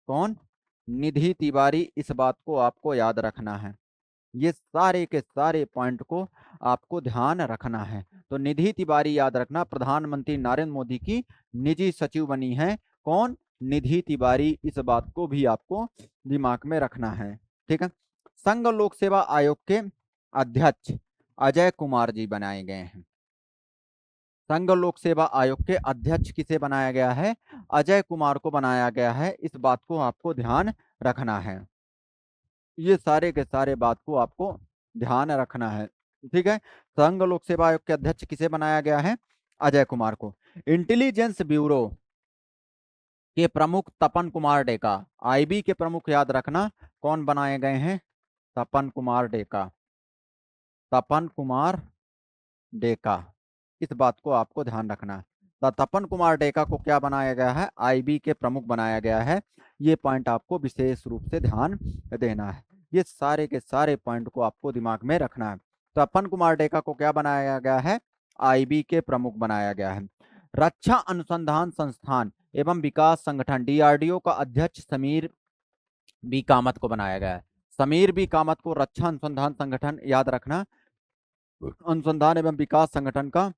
कौन? निधि तिवारी। इस बात को आपको याद रखना है। ये सारे के सारे पॉइंट को आपको ध्यान रखना है। तो निधि तिवारी याद रखना, प्रधानमंत्री नरेंद्र मोदी की निजी सचिव बनी है। कौन? निधि तिवारी। इस बात को भी आपको दिमाग में रखना है। ठीक है, संघ लोक सेवा आयोग के अध्यक्ष अजय कुमार जी बनाए गए हैं। संघ लोक सेवा आयोग के अध्यक्ष किसे बनाया गया है? अजय कुमार को बनाया गया है। इस बात को आपको ध्यान रखना है। ये सारे के सारे बात को आपको ध्यान रखना है। ठीक है। संघ लोक सेवा आयोग के अध्यक्ष किसे बनाया गया है? अजय कुमार को। इंटेलिजेंस ब्यूरो के प्रमुख तपन कुमार डेका। आईबी के प्रमुख याद रखना कौन बनाए गए हैं? तपन कुमार डेका। तपन कुमार डेका। इस बात को आपको ध्यान रखना है। तपन कुमार डेका को क्या बनाया गया है? आईबी के प्रमुख बनाया गया है। ये पॉइंट आपको विशेष रूप से ध्यान देना है। ये सारे के सारे पॉइंट को आपको दिमाग में रखना है। तपन कुमार डेका को क्या बनाया गया है? आईबी के प्रमुख बनाया गया है। रक्षा अनुसंधान संस्थान एवं विकास संगठन डीआरडीओ का अध्यक्ष समीर बी कामत को बनाया गया है। समीर बी कामत को रक्षा अनुसंधान संगठन याद रखना, अनुसंधान एवं विकास संगठन का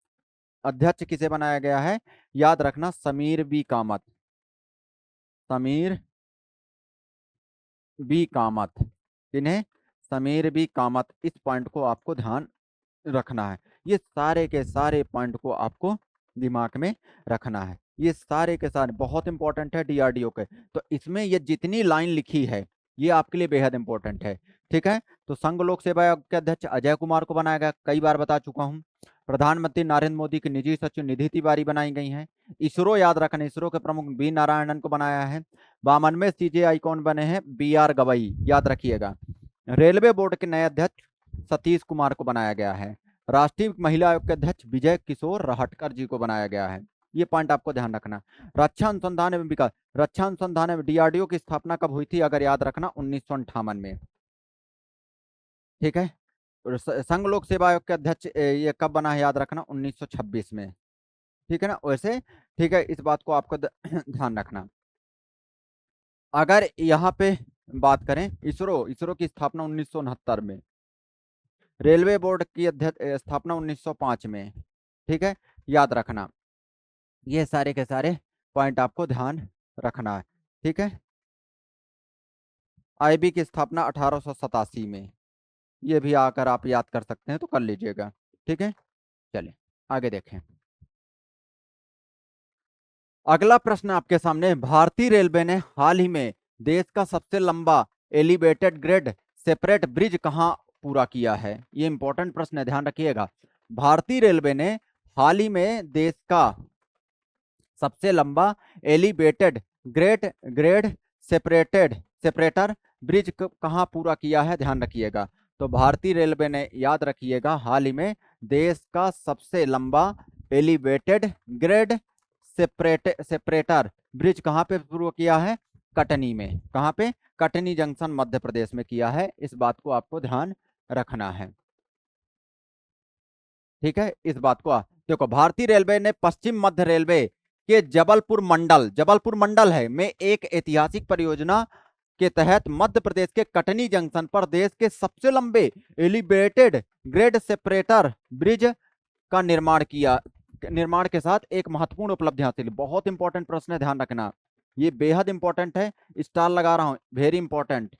अध्यक्ष किसे बनाया गया है? याद रखना समीर बी कामत। समीर बी कामत। किन्हें? समीर बी कामत। इस पॉइंट को आपको ध्यान रखना है। ये सारे के सारे पॉइंट को आपको दिमाग में रखना है। ये सारे के सारे बहुत इंपॉर्टेंट है डीआरडीओ के। तो इसमें ये जितनी लाइन लिखी है ये आपके लिए बेहद इंपॉर्टेंट है। ठीक है। तो संघ लोक सेवा आयोग के अध्यक्ष अजय कुमार को बनाया गया, कई बार बता चुका हूं। प्रधानमंत्री नरेंद्र मोदी की निजी सचिव निधि तिवारी बनाई गई हैं। इसरो याद रखना, इसरो के प्रमुख बी नारायणन को बनाया है। 52वें सीजेआई कौन बने हैं? बी आर गवई, याद रखिएगा। रेलवे बोर्ड के नए अध्यक्ष सतीश कुमार को बनाया गया है। राष्ट्रीय महिला आयोग के अध्यक्ष विजय किशोर राहटकर जी को बनाया गया है। ये पॉइंट आपको ध्यान रखना। रक्षा अनुसंधान एवं विकास, रक्षा अनुसंधान एवं डीआरडीओ की स्थापना कब हुई थी? अगर याद रखना 1958 में। ठीक है। संघ लोक सेवा आयोग के अध्यक्ष ये कब बना है? याद रखना 1926 में। ठीक है ना, वैसे ठीक है, इस बात को आपको ध्यान रखना। अगर यहाँ पे बात करें इसरो, इसरो की स्थापना 1969 में। रेलवे बोर्ड की अध्यक्ष स्थापना 1905 में। ठीक है, याद रखना। ये सारे के सारे पॉइंट आपको ध्यान रखना है। ठीक है। आईबी की स्थापना 1887 में। ये भी आकर आप याद कर सकते हैं तो कर लीजिएगा। ठीक है, चलिए आगे देखें। अगला प्रश्न आपके सामने, भारतीय रेलवे ने हाल ही में देश का सबसे लंबा एलिवेटेड ग्रेड सेपरेट ब्रिज कहां पूरा किया है? ये इंपॉर्टेंट प्रश्न है, ध्यान रखिएगा। भारतीय रेलवे ने हाल ही में देश का सबसे लंबा elevated grade grade separator bridge कहां पूरा किया है? ध्यान रखिएगा। तो भारतीय रेलवे ने, याद रखिएगा, हाल ही में देश का सबसे लंबा एलिवेटेड ग्रेड सेपरेटर ब्रिज कहां पे शुरू किया है? कटनी में। कहां पे? कटनी जंक्शन मध्य प्रदेश में किया है। इस बात को आपको ध्यान रखना है। ठीक है, इस बात को देखो, भारतीय रेलवे ने पश्चिम मध्य रेलवे के जबलपुर मंडल है में एक ऐतिहासिक परियोजना के तहत मध्य प्रदेश के कटनी जंक्शन पर देश के सबसे लंबे एलिवेटेड ग्रेड सेपरेटर ब्रिज का निर्माण के साथ एक महत्वपूर्ण उपलब्धि हासिल। बहुत इंपॉर्टेंट प्रश्न है, ध्यान रखना। ये बेहद इंपॉर्टेंट है, स्टार लगा रहा हूं, वेरी इंपॉर्टेंट।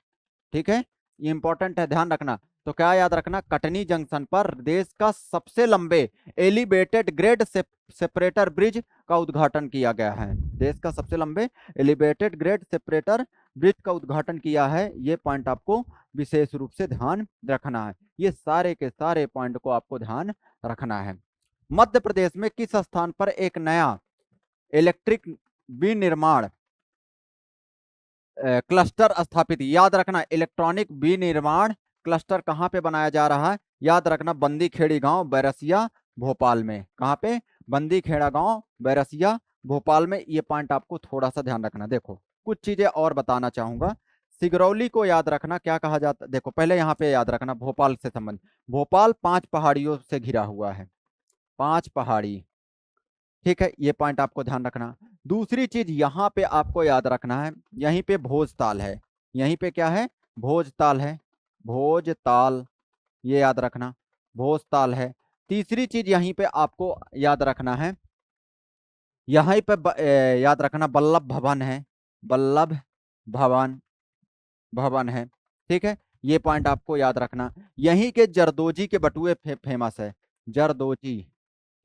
ठीक है, ये इंपॉर्टेंट है, ध्यान रखना। तो क्या याद रखना? कटनी जंक्शन पर देश का सबसे लंबे एलिवेटेड ग्रेड सेपरेटर ब्रिज का उद्घाटन किया गया है। देश का सबसे लंबे एलिवेटेड ग्रेड सेपरेटर ब्रिज का उद्घाटन किया है। ये पॉइंट आपको विशेष रूप से ध्यान रखना है। ये सारे के सारे पॉइंट को आपको ध्यान रखना है। मध्य प्रदेश में किस स्थान पर एक नया इलेक्ट्रिक विनिर्माण क्लस्टर स्थापित? याद रखना, इलेक्ट्रॉनिक विनिर्माण क्लस्टर कहां पे बनाया जा रहा है? याद रखना, बंदी खेड़ी गांव बैरसिया भोपाल में। कहां पे? बंदी खेड़ा गांव बैरसिया भोपाल में। ये पॉइंट आपको थोड़ा सा ध्यान रखना। देखो, कुछ चीजें और बताना चाहूंगा। सिगरौली को याद रखना क्या कहा जाता? देखो, पहले यहाँ पे याद रखना भोपाल से संबंध। भोपाल 5 पहाड़ियों से घिरा हुआ है, 5 पहाड़ी। ठीक है, ये पॉइंट आपको ध्यान रखना। दूसरी चीज यहां पे आपको याद रखना है, यहीं पे भोजताल है। यहीं पे क्या है? भोजताल है, भोजताल, ये याद रखना, भोजताल है। तीसरी चीज यहीं पे आपको याद रखना है, यहीं पे याद रखना वल्लभ भवन है, वल्लभ भवन भवन है। ठीक है, ये पॉइंट आपको याद रखना। यहीं के जरदोजी के बटुए फेमस है, जरदोजी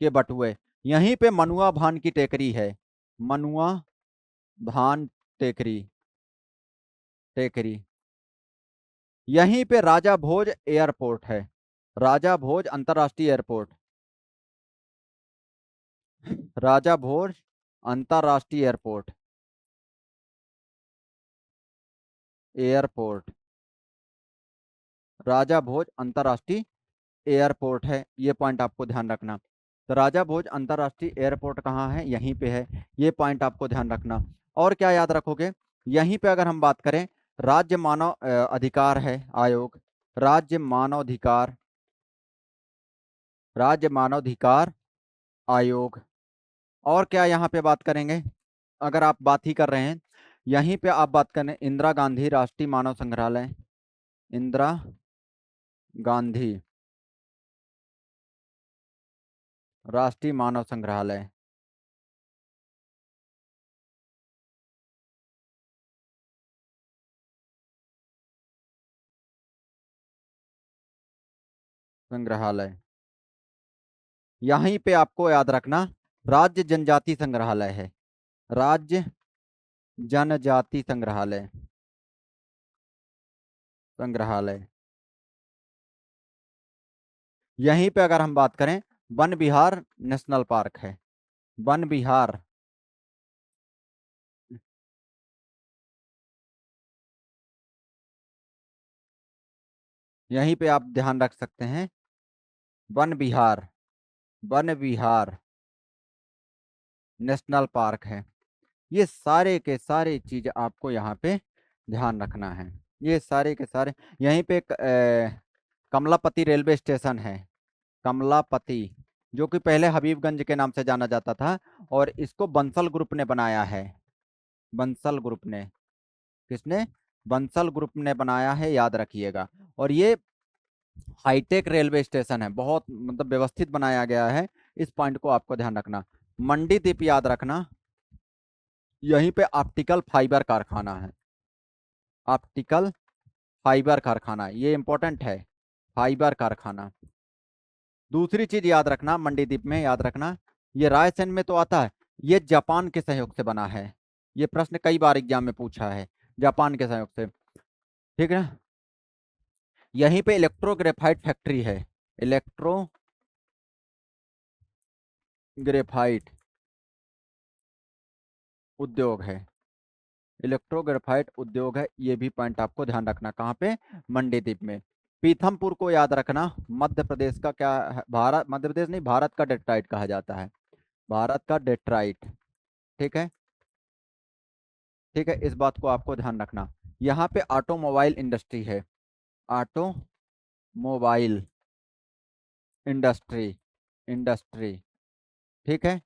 के बटुए। यहीं पे मनुआ भान की टेकरी है, मनुआ भान टेकरी, टेकरी। यहीं पे राजा भोज एयरपोर्ट है, राजा भोज अंतरराष्ट्रीय एयरपोर्ट, राजा भोज अंतरराष्ट्रीय एयरपोर्ट, एयरपोर्ट, राजा भोज अंतरराष्ट्रीय एयरपोर्ट है, ये पॉइंट आपको ध्यान रखना। तो राजा भोज अंतरराष्ट्रीय एयरपोर्ट कहाँ है, यहीं पे है, ये पॉइंट आपको ध्यान रखना। और क्या याद रखोगे, यहीं पे अगर हम बात करें, राज्य मानव अधिकार है आयोग, राज्य मानवाधिकार, राज्य मानवाधिकार आयोग। और क्या यहाँ पे बात करेंगे, अगर आप बात ही कर रहे हैं, यहीं पे आप बात करें इंदिरा गांधी राष्ट्रीय मानव संग्रहालय, इंदिरा गांधी राष्ट्रीय मानव संग्रहालय, संग्रहालय। यहीं पे आपको याद रखना राज्य जनजाति संग्रहालय है, राज्य जनजाति संग्रहालय, संग्रहालय। यहीं पे अगर हम बात करें, वन विहार नेशनल पार्क है, वन विहार, यहीं पे आप ध्यान रख सकते हैं, वन विहार, वन विहार नेशनल पार्क है। ये सारे के सारे चीज आपको यहाँ पे ध्यान रखना है, ये सारे के सारे। यहीं पे कमलापति रेलवे स्टेशन है, कमलापति, जो कि पहले हबीबगंज के नाम से जाना जाता था, और इसको बंसल ग्रुप ने बनाया है, बंसल ग्रुप ने, किसने, बंसल ग्रुप ने बनाया है, याद रखिएगा। और ये हाईटेक रेलवे स्टेशन है, बहुत मतलब व्यवस्थित बनाया गया है, इस पॉइंट को आपको ध्यान रखना। मंडी द्वीप याद रखना, यहीं पे ऑप्टिकल फाइबर कारखाना है, ऑप्टिकल फाइबर कारखाना, ये इंपॉर्टेंट है, फाइबर कारखाना। दूसरी चीज याद रखना मंडी द्वीप में, याद रखना, ये रायसेन में तो आता है, ये जापान के सहयोग से बना है, ये प्रश्न कई बार एग्जाम में पूछा है, जापान के सहयोग से, ठीक है। यहीं पे इलेक्ट्रो ग्रेफाइट फैक्ट्री है, इलेक्ट्रो ग्रेफाइट उद्योग है, इलेक्ट्रो ग्रेफाइट उद्योग है, ये भी पॉइंट आपको ध्यान रखना, कहाँ पे, मंडी द्वीप में। पीथमपुर को याद रखना, मध्य प्रदेश का क्या है, भारत, मध्य प्रदेश नहीं, भारत का डेट्राइट कहा जाता है, भारत का डेट्राइट, ठीक है, ठीक है, इस बात को आपको ध्यान रखना। यहाँ पे ऑटोमोबाइल इंडस्ट्री है, ऑटोमोबाइल इंडस्ट्री, इंडस्ट्री, ठीक है,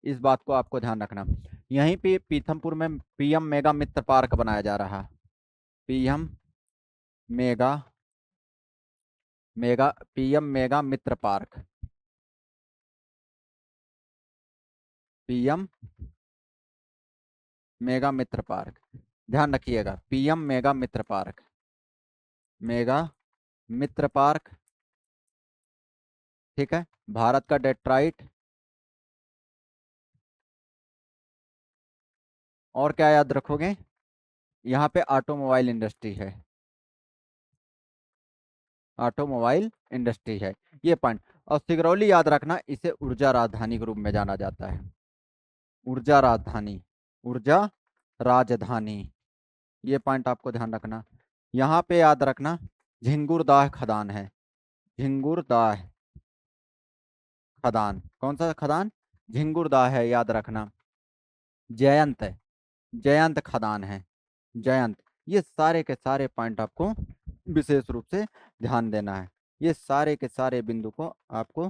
इस बात को आपको ध्यान रखना। यहीं पे पीथमपुर में पीएम मेगा मित्र पार्क बनाया जा रहा है, PM mega, mega, PM mega Mitra park, PM mega Mitra park, ध्यान रखिएगा, PM mega Mitra park, mega Mitra park, ठीक है, भारत का डेट्राइट। और क्या याद रखोगे, यहाँ पे ऑटोमोबाइल इंडस्ट्री है, ऑटोमोबाइल इंडस्ट्री है, ये पॉइंट। और सिगरौली याद रखना, इसे ऊर्जा राजधानी के रूप में जाना जाता है, ऊर्जा राजधानी, ऊर्जा राजधानी, ये पॉइंट आपको ध्यान रखना। यहाँ पे याद रखना झिंगुरदाह खदान है, झिंगुरदाह खदान, कौन सा खदान, झिंगुरदाह है, याद रखना। जयंत, जयंत खदान है, जयंत। ये सारे के सारे पॉइंट आपको विशेष रूप से ध्यान देना है, ये सारे के सारे बिंदु को आपको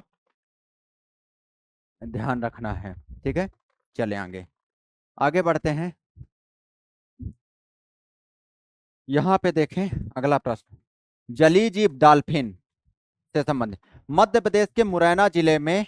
ध्यान रखना है, ठीक है। चले आगे, आगे बढ़ते हैं। यहाँ पे देखें अगला प्रश्न, जलीय जीव डॉल्फिन से संबंधित, मध्य प्रदेश के मुरैना जिले में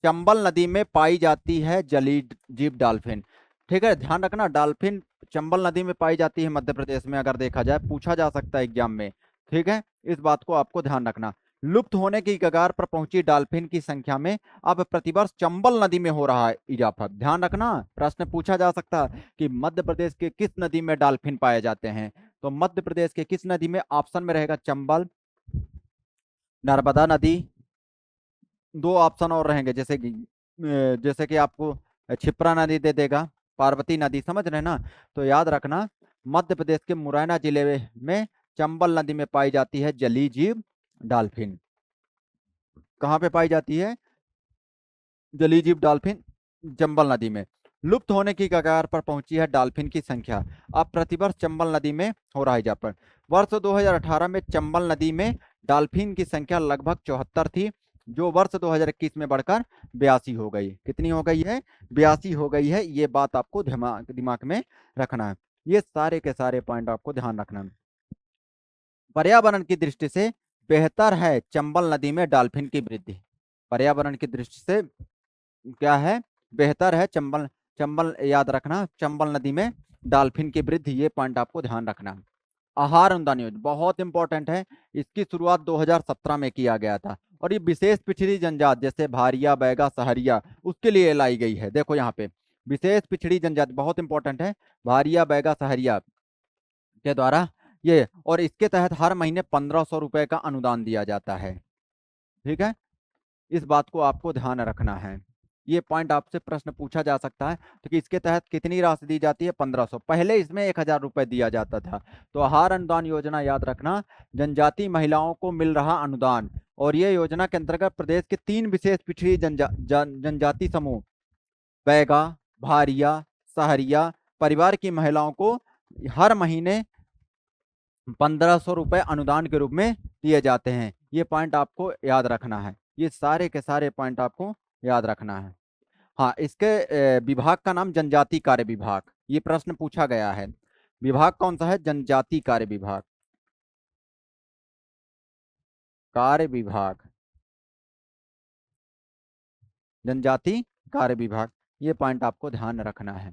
चंबल नदी में पाई जाती है जलीय जीव डॉल्फिन, ठीक है, ध्यान रखना, डॉल्फिन चंबल नदी में पाई जाती है मध्य प्रदेश में, अगर देखा जाए, पूछा जा सकता है एग्जाम में, ठीक है, इस बात को आपको ध्यान रखना। लुप्त होने की कगार पर पहुंची डॉल्फिन की संख्या में अब प्रतिवर्ष चंबल नदी में हो रहा है इजाफा। ध्यान रखना, प्रश्न पूछा जा सकता है कि मध्य प्रदेश के किस नदी में डॉल्फिन पाए जाते हैं। तो मध्य प्रदेश के किस नदी में, ऑप्शन में रहेगा चंबल, नर्मदा नदी, दो ऑप्शन और रहेंगे जैसे कि आपको क्षिप्रा नदी दे देगा, पार्वती नदी, समझ रहे ना। तो याद रखना, मध्य प्रदेश के मुरैना जिले में चंबल नदी में पाई जाती है जलीय जीव डॉल्फिन। कहाँ पे पाई जाती है जलीय जीव डॉल्फिन? चंबल नदी में। लुप्त होने की कगार पर पहुंची है डॉल्फिन की संख्या, अब प्रतिवर्ष चंबल नदी में हो रहा है इजाफा। वर्ष 2018 में चंबल नदी में डॉल्फिन की संख्या लगभग 74 थी, जो वर्ष 2021 में बढ़कर 82 हो गई। कितनी हो गई है? 82 हो गई है। ये बात आपको दिमाग में रखना है। ये सारे के सारे पॉइंट आपको ध्यान रखना है। पर्यावरण की दृष्टि से बेहतर है चंबल नदी में डॉल्फिन की वृद्धि। पर्यावरण की दृष्टि से क्या है? बेहतर है चंबल। चंबल याद रखना, चंबल नदी में डॉल्फिन की वृद्धि, ये पॉइंट आपको ध्यान रखना है। आहार अनुदान योजना बहुत इंपॉर्टेंट है। इसकी शुरुआत 2017 में किया गया था और ये विशेष पिछड़ी जनजाति जैसे भारिया, बैगा, सहरिया, उसके लिए लाई गई है। देखो यहाँ पे विशेष पिछड़ी जनजाति बहुत इंपॉर्टेंट है, भारिया, बैगा, सहरिया के द्वारा ये, और इसके तहत हर महीने 1500 रुपए का अनुदान दिया जाता है। ठीक है, इस बात को आपको ध्यान रखना है। ये पॉइंट आपसे प्रश्न पूछा जा सकता है। तो कि इसके तहत कितनी राशि दी जाती है? 1500। पहले इसमें 1000 रुपए दिया जाता था। तो आहार अनुदान योजना याद रखना, जनजाति महिलाओं को मिल रहा अनुदान, और ये योजना के अंतर्गत प्रदेश के 3 विशेष पिछड़ी जनजाति समूह बैगा, भारिया, सहरिया परिवार की महिलाओं को हर महीने 1500 रुपए अनुदान के रूप में दिए जाते हैं। ये पॉइंट आपको याद रखना है। ये सारे के सारे पॉइंट आपको याद रखना है। हाँ, इसके विभाग का नाम जनजाति कार्य विभाग, ये प्रश्न पूछा गया है। विभाग कौन सा है? जनजाति कार्य विभाग। कार्य विभाग, जनजाति कार्य विभाग, ये पॉइंट आपको ध्यान रखना है।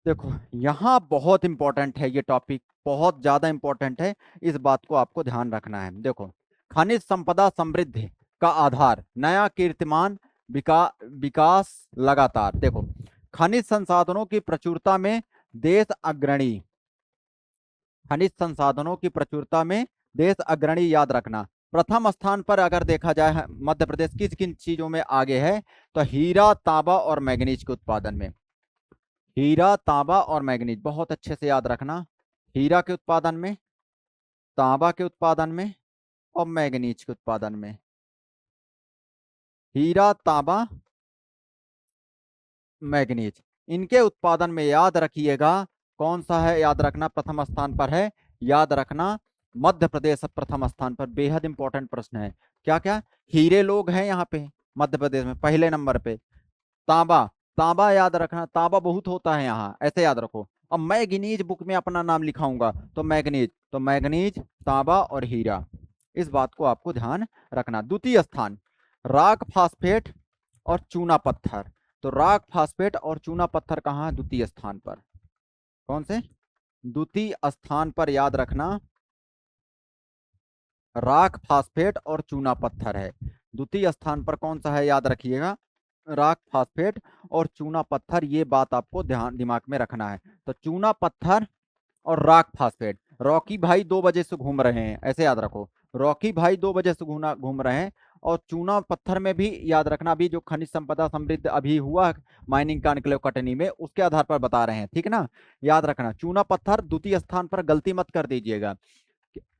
देखो यहाँ बहुत इंपॉर्टेंट है, ये टॉपिक बहुत ज्यादा इंपॉर्टेंट है, इस बात को आपको ध्यान रखना है। देखो, खनिज संपदा समृद्धि का आधार नया कीर्तिमान, विकास लगातार। देखो, खनिज संसाधनों की प्रचुरता में देश अग्रणी, खनिज संसाधनों की प्रचुरता में देश अग्रणी याद रखना। प्रथम स्थान पर अगर देखा जाए मध्य प्रदेश किस किन चीजों में आगे है, तो हीरा, तांबा और मैग्नीज के उत्पादन में। हीरा, तांबा और मैग्नीज बहुत अच्छे से याद रखना। हीरा के उत्पादन में, तांबा के उत्पादन में और मैग्नीज के उत्पादन में। हीरा, तांबा, मैग्नीज, इनके उत्पादन में याद रखिएगा कौन सा है, याद रखना प्रथम स्थान पर है, याद रखना मध्य प्रदेश प्रथम स्थान पर। बेहद इंपॉर्टेंट प्रश्न है। क्या क्या हीरे लोग हैं यहाँ पे मध्य प्रदेश में पहले नंबर पे। तांबा, तांबा याद रखना, तांबा बहुत होता है यहाँ, ऐसे याद रखो। अब मैं गिनीज बुक में अपना नाम लिखाऊंगा तो मैग्नीज, तो मैग्नीज, तांबा और हीरा, इस बात को आपको ध्यान रखना। द्वितीय स्थान राग फास्फेट और चूना पत्थर। तो राग फास्फेट और चूना पत्थर कहाँ है? द्वितीय स्थान पर। कौन से? द्वितीय स्थान पर याद रखना राग फास्फेट और चूना पत्थर है। द्वितीय स्थान पर कौन सा है? याद रखिएगा राग फास्फेट और चूना पत्थर, ये बात आपको ध्यान दिमाग में रखना है। तो चूना पत्थर और राग फास्फेट। रॉकी भाई 2 बजे से घूम रहे हैं, ऐसे याद रखो, रॉकी भाई 2 बजे से घूम रहे हैं। और चूना पत्थर में भी याद रखना, अभी जो खनिज संपदा समृद्ध अभी हुआ माइनिंग कॉन्क्लेव कटनी में, उसके आधार पर बता रहे हैं, ठीक ना। याद रखना चूना पत्थर द्वितीय स्थान पर, गलती मत कर दीजिएगा।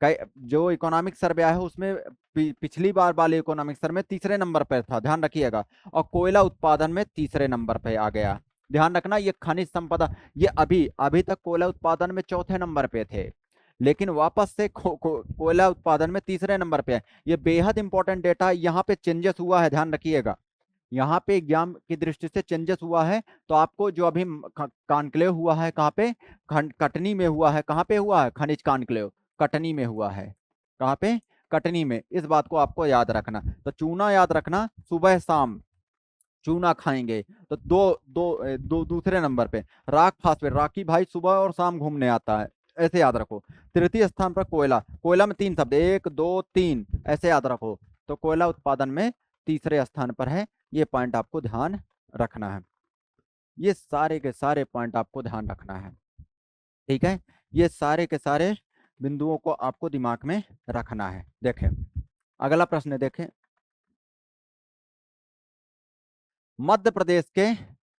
जो इकोनॉमिक सर्वे है उसमें पिछली बार वाले इकोनॉमिक सर्वे में तीसरे नंबर पर था, ध्यान रखिएगा। और कोयला उत्पादन में तीसरे नंबर पे आ गया, ध्यान रखना। ये खनिज संपदा, ये अभी अभी तक कोयला उत्पादन में चौथे नंबर पे थे, लेकिन वापस से कोयला उत्पादन में तीसरे नंबर पे है। ये बेहद इंपॉर्टेंट डेटा, यहाँ पे चेंजेस हुआ है, ध्यान रखिएगा। यहाँ पे एग्जाम की दृष्टि से चेंजेस हुआ है। तो आपको जो अभी कॉन्क्लेव हुआ है कहाँ पे? कटनी में हुआ है। कहाँ पे हुआ है खनिज कॉन्क्लेव? कटनी में हुआ है। कहाँ पे? कटनी में। इस बात को आपको याद रखना। तो चूना याद रखना, सुबह शाम चूना खाएंगे। तो दो दो दो दूसरे नंबर पे राग फास्फेट, राकी भाई सुबह और शाम घूमने आता है, ऐसे याद रखो। तृतीय स्थान पर कोयला, कोयला में 3 शब्द, 1 2 3, ऐसे याद रखो। तो कोयला उत्पादन में तीसरे स्थान पर है। ये पॉइंट आपको ध्यान रखना है। ये सारे के सारे पॉइंट आपको ध्यान रखना है, ठीक है। ये सारे के सारे बिंदुओं को आपको दिमाग में रखना है। देखें अगला प्रश्न देखें। मध्य प्रदेश के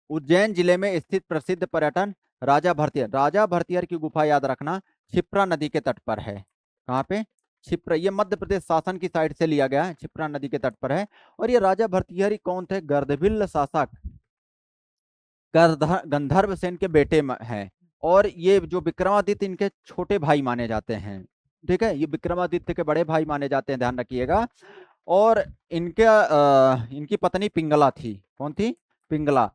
उज्जैन जिले में स्थित प्रसिद्ध पर्यटन राजा भरतियर, राजा भरतियर की गुफा याद रखना क्षिप्रा नदी के तट पर है। कहाँ पे? क्षिप्रा, ये मध्य प्रदेश शासन की साइड से लिया गया है, क्षिप्रा नदी के तट पर है। और ये राजा भरतिहरि कौन थे? गर्दभिल्ल शासक गंधर्व सेन के बेटे हैं। और ये जो विक्रमादित्य इनके छोटे भाई माने जाते हैं, ठीक है। ये विक्रमादित्य के बड़े भाई माने जाते हैं, ध्यान रखिएगा। और इनकी पत्नी पिंगला थी। कौन थी? पिंगला।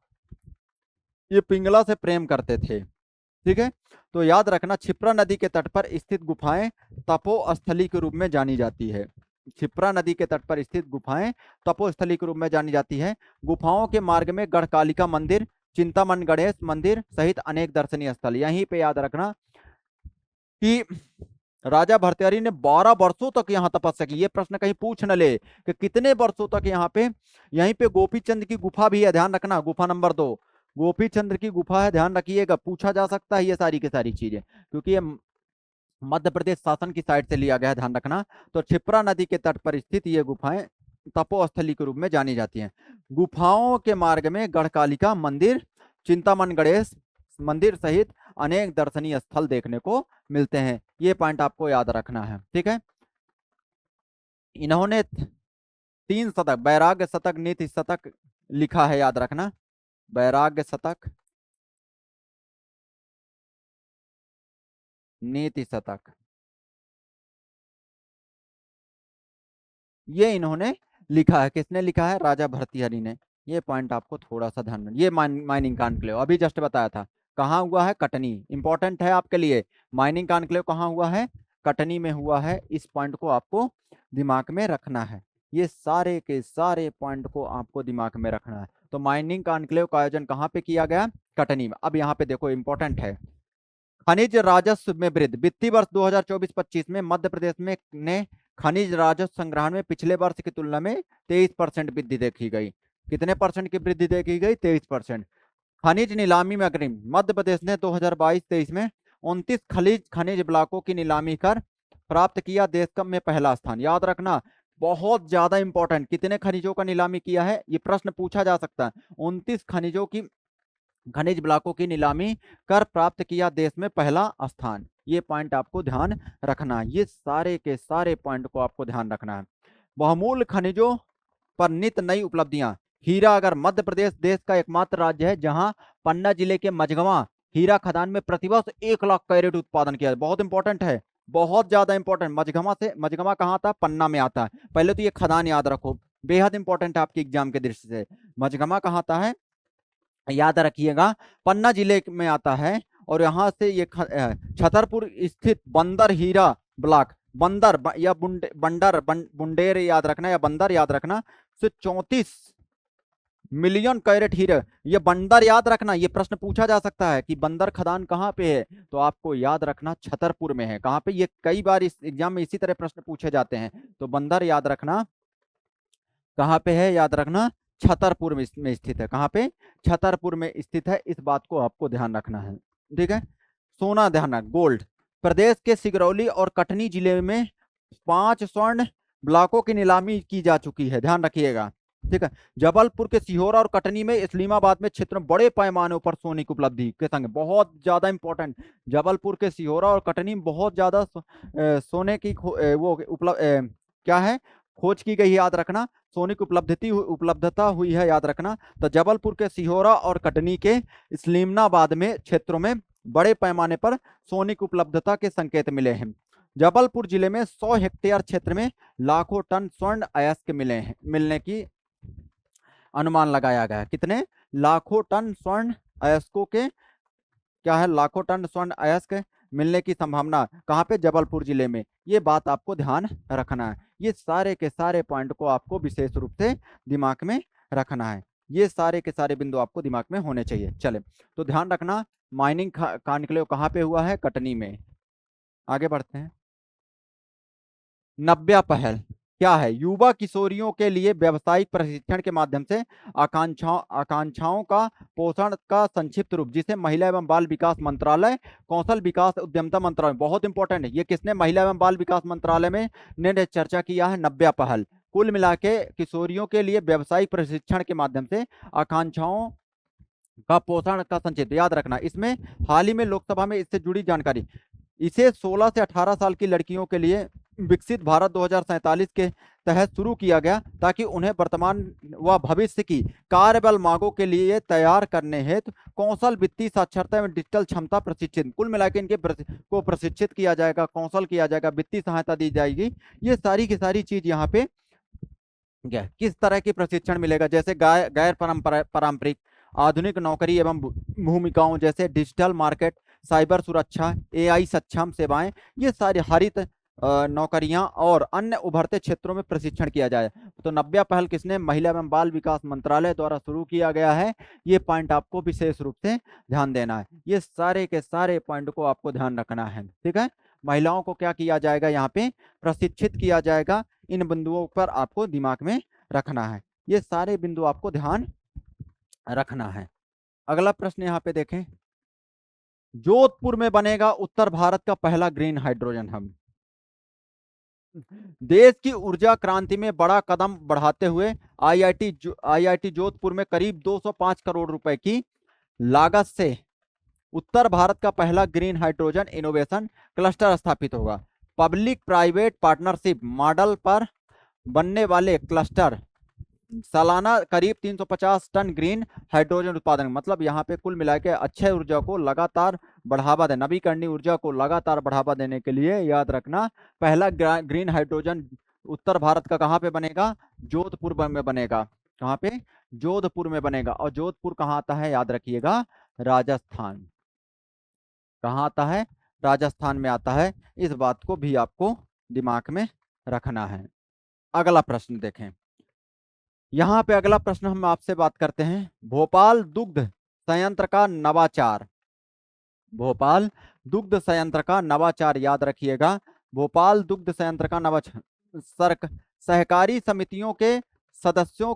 ये पिंगला से प्रेम करते थे, ठीक है। तो याद रखना क्षिप्रा नदी के तट पर स्थित गुफाएं तपोस्थली के रूप में जानी जाती है। क्षिप्रा नदी के तट पर स्थित गुफाएं तपोस्थली के रूप में जानी जाती है। गुफाओं के मार्ग में गढ़कालिका मंदिर, चिंतामन गणेश मंदिर सहित अनेक दर्शनीय स्थल। यहीं पे याद रखना कि राजा भर्तृहरि ने 12 वर्षों तक यहाँ तपस्या की। ये प्रश्न कहीं पूछ न ले कि कितने वर्षों तक यहाँ पे। यहीं पे गोपीचंद की गुफा भी है, ध्यान रखना। गुफा नंबर 2 गोपीचंद की गुफा है, ध्यान रखिएगा। पूछा जा सकता है ये सारी की सारी चीजें, क्योंकि ये मध्य प्रदेश शासन की साइड से लिया गया है, ध्यान रखना। तो क्षिप्रा नदी के तट पर स्थित ये गुफाएं तपोस्थली के रूप में जानी जाती हैं। गुफाओं के मार्ग में गढ़कालिका मंदिर, चिंतामन गणेश मंदिर सहित अनेक दर्शनीय स्थल देखने को मिलते हैं। ये पॉइंट आपको याद रखना है, ठीक है। इन्होंने 3 शतक, वैराग्य शतक, नीति शतक लिखा है, याद रखना। वैराग्य शतक, नीति शतक, ये इन्होंने लिखा है। किसने लिखा है? राजा भर्तृहरि ने। ये पॉइंट आपको थोड़ा सा ध्यान में, ये माइनिंग कॉन्क्लेव अभी जस्ट बताया था, कहाँ हुआ है? कटनी। इंपॉर्टेंट है आपके लिए। माइनिंग कॉन्क्लेव कहाँ हुआ है? कटनी में हुआ है। इस पॉइंट को आपको दिमाग में रखना है। ये सारे के सारे पॉइंट को आपको दिमाग में रखना है। तो माइनिंग कॉन्क्लेव का आयोजन कहाँ पे किया गया? कटनी में। अब यहाँ पे देखो इंपॉर्टेंट है, खनिज राजस्व में वृद्धि। वित्तीय वर्ष 2024-25 में मध्य प्रदेश में ने खनिज राजस्व संग्रहण में पिछले वर्ष की तुलना में 23% वृद्धि देखी गई। कितने परसेंट की वृद्धि देखी गई? 23%। खनिज नीलामी में अग्रिम, मध्य प्रदेश ने 2022-23 में 29 खनिज ब्लॉकों की नीलामी कर प्राप्त किया देश का में पहला स्थान। याद रखना, बहुत ज्यादा इंपॉर्टेंट। कितने खनिजों का नीलामी किया है? ये प्रश्न पूछा जा सकता है। 29 खनिज ब्लॉकों की नीलामी कर प्राप्त किया देश में पहला स्थान। ये पॉइंट आपको ध्यान रखना है। ये सारे के सारे पॉइंट को आपको ध्यान रखना है। बहुमूल्य खनिजों पर नित नई उपलब्धियां। हीरा, अगर मध्य प्रदेश देश का एकमात्र राज्य है जहां पन्ना जिले के मझगवा हीरा खदान में प्रतिवर्ष 1 लाख कैरेट उत्पादन किया है। बहुत इंपॉर्टेंट है, बहुत ज्यादा इंपॉर्टेंट। मझगवा कहाँ आता है? पन्ना में आता है। पहले तो ये खदान याद रखो, बेहद इंपॉर्टेंट है आपके एग्जाम के दृष्टि से। मझगवा कहाँ आता है? याद रखिएगा, पन्ना जिले में आता है। और यहाँ से ये छतरपुर स्थित बंदर हीरा ब्लॉक, या बुंडेर याद रखना, या बंदर याद रखना, से 34 मिलियन कैरेट हीरा। ये बंदर याद रखना, ये प्रश्न पूछा जा सकता है कि बंदर खदान कहाँ पे है, तो आपको याद रखना छतरपुर में है। कहाँ पे? ये कई बार इस एग्जाम में इसी तरह प्रश्न पूछे जाते हैं। तो बंदर याद रखना कहाँ पे है? याद रखना छतरपुर में स्थित है। कहाँ पे? छतरपुर में स्थित है। इस बात को आपको ध्यान रखना है, ठीक है। सोना, ध्यान रख, गोल्ड। प्रदेश के सिगरौली और कटनी जिले में 5 स्वर्ण ब्लॉकों की नीलामी की जा चुकी है, ध्यान रखिएगा, ठीक है। जबलपुर के सिहोरा और कटनी में, इस्लामाबाद में क्षेत्र में बड़े पैमाने पर सोने की उपलब्धि के संग, बहुत ज्यादा इंपॉर्टेंट। जबलपुर के सिहोरा और कटनी में बहुत ज्यादा सोने की क्या है? खोज की गई, याद रखना। सोने की उपलब्धता हुई है, याद रखना। तो जबलपुर के सिहोरा और कटनी के इस्लामाबाद में क्षेत्रों में बड़े पैमाने पर सोने की उपलब्धता के संकेत मिले हैं। जबलपुर जिले में 100 हेक्टेयर क्षेत्र में लाखों टन स्वर्ण अयस्क मिलने की अनुमान लगाया गया है। कितने? लाखों टन स्वर्ण अयस्कों के, क्या है? लाखों टन स्वर्ण अयस्क मिलने की संभावना। कहाँ पे? जबलपुर जिले में। ये बात आपको ध्यान रखना है। ये सारे के सारे पॉइंट को आपको विशेष रूप से दिमाग में रखना है। ये सारे के सारे बिंदु आपको दिमाग में होने चाहिए। चले, तो ध्यान रखना, माइनिंग कॉन्क्लेव कहाँ पे हुआ है? कटनी में। आगे बढ़ते हैं। नव्या पहल क्या है? युवा किशोरियों के लिए व्यावसायिक प्रशिक्षण के माध्यम से आकांक्षाओं का पोषण का संक्षिप्त रूप, जिसे महिला एवं बाल विकास मंत्रालय, कौशल विकास उद्यमिता मंत्रालय, बहुत इंपॉर्टेंट है ये, किसने? महिला एवं बाल विकास मंत्रालय में ने चर्चा किया है। नव्या पहल कुल मिला के किशोरियों के लिए व्यावसायिक प्रशिक्षण के माध्यम से आकांक्षाओं का पोषण का संचित, याद रखना। इसमें हाल ही में लोकसभा में इससे जुड़ी जानकारी, इसे 16 से 18 साल की लड़कियों के लिए विकसित भारत 2047 के तहत शुरू किया गया, ताकि उन्हें वर्तमान व भविष्य की कार्यबल मांगों के लिए तैयार करने हेतु कौशल, वित्तीय साक्षरता एवं डिजिटल क्षमता प्रशिक्षित, कुल मिलाकर इनके को प्रशिक्षित किया जाएगा, कौशल किया जाएगा, वित्तीय सहायता दी जाएगी। ये सारी की सारी चीज यहाँ पे किस तरह की प्रशिक्षण मिलेगा, जैसे गैर पारंपरिक आधुनिक नौकरी एवं भूमिकाओं, जैसे डिजिटल मार्केट, साइबर सुरक्षा, एआई सक्षम सेवाएं, ये सारी हरित नौकरियां और अन्य उभरते क्षेत्रों में प्रशिक्षण किया जाए। तो नव्या पहल किसने? महिला एवं बाल विकास मंत्रालय द्वारा शुरू किया गया है। ये पॉइंट आपको विशेष रूप से ध्यान देना है, ये सारे के सारे पॉइंट को आपको ध्यान रखना है, ठीक है। महिलाओं को क्या किया जाएगा? यहाँ पे प्रशिक्षित किया जाएगा। इन बिंदुओं पर आपको दिमाग में रखना है, ये सारे बिंदु आपको ध्यान रखना है। अगला प्रश्न यहाँ पे देखें, जोधपुर में बनेगा उत्तर भारत का पहला ग्रीन हाइड्रोजन हब। देश की ऊर्जा क्रांति में बड़ा कदम बढ़ाते हुए आईआईटी जोधपुर में करीब 205 करोड़ रुपए की लागत से उत्तर भारत का पहला ग्रीन हाइड्रोजन इनोवेशन क्लस्टर स्थापित होगा। पब्लिक प्राइवेट पार्टनरशिप मॉडल पर बनने वाले क्लस्टर सालाना करीब 350 टन ग्रीन हाइड्रोजन उत्पादन, मतलब यहाँ पे कुल मिला के अक्षय ऊर्जा को लगातार बढ़ावा दे, नवीकरणीय ऊर्जा को लगातार बढ़ावा देने के लिए, याद रखना, पहला ग्रीन हाइड्रोजन उत्तर भारत का कहाँ पे बनेगा? जोधपुर में बनेगा। कहाँ पे? जोधपुर में बनेगा। और जोधपुर कहाँ आता है? याद रखिएगा, राजस्थान। कहाँ आता है? राजस्थान में आता है। इस बात को भी आपको दिमाग में रखना है। अगला प्रश्न देखें, यहाँ पे अगला प्रश्न हम आपसे बात करते हैं, भोपाल दुग्ध संयंत्र का नवाचार। भोपाल दुग्ध संयंत्र का नवाचार, याद रखिएगा, भोपाल दुग्ध संयंत्र का नवाचार सहकारी समितियों के सदस्यों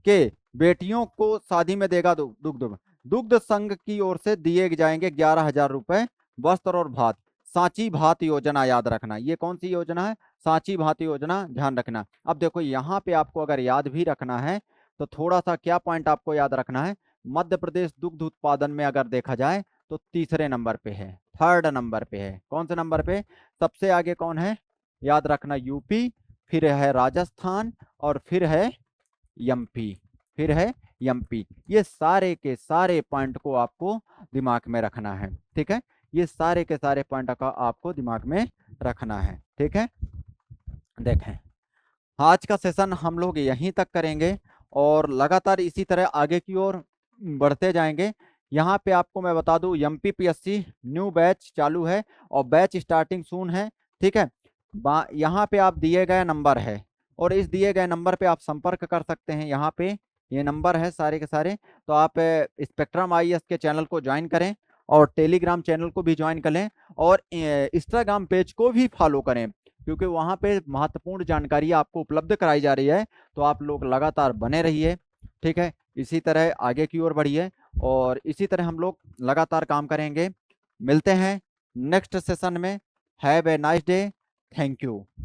के बेटियों को शादी में देगा दुग्ध। दुग्ध संघ की ओर से दिए जाएंगे 11,000 रुपए, वस्त्र और भात। सांची भात योजना, याद रखना, ये कौन सी योजना है? सांची भात योजना, ध्यान रखना। अब देखो यहाँ पे आपको अगर याद भी रखना है तो थोड़ा सा क्या पॉइंट आपको याद रखना है, मध्य प्रदेश दुग्ध उत्पादन में अगर देखा जाए तो तीसरे नंबर पे है, थर्ड नंबर पे है। कौन से नंबर पे? सबसे आगे कौन है? याद रखना, यूपी, फिर है राजस्थान, और फिर है एमपी, फिर है एमपी। ये सारे के सारे पॉइंट को आपको दिमाग में रखना है, ठीक है। ये सारे के सारे पॉइंट का आपको दिमाग में रखना है, ठीक है। देखें, आज का सेशन हम लोग यहीं तक करेंगे और लगातार इसी तरह आगे की ओर बढ़ते जाएंगे। यहाँ पे आपको मैं बता दूं, एमपीपीएससी न्यू बैच चालू है और बैच स्टार्टिंग सून है, ठीक है। यहाँ पे आप दिए गए नंबर है और इस दिए गए नंबर पे आप संपर्क कर सकते हैं। यहाँ पे ये नंबर है सारे के सारे, तो आप स्पेक्ट्रम आईएएस के चैनल को ज्वाइन करें और टेलीग्राम चैनल को भी ज्वाइन कर लें और इंस्टाग्राम पेज को भी फॉलो करें, क्योंकि वहाँ पे महत्वपूर्ण जानकारी आपको उपलब्ध कराई जा रही है। तो आप लोग लगातार बने रहिए, ठीक है। इसी तरह आगे की ओर बढ़िए और इसी तरह हम लोग लगातार काम करेंगे। मिलते हैं नेक्स्ट सेशन में। Have a nice day. Thank you.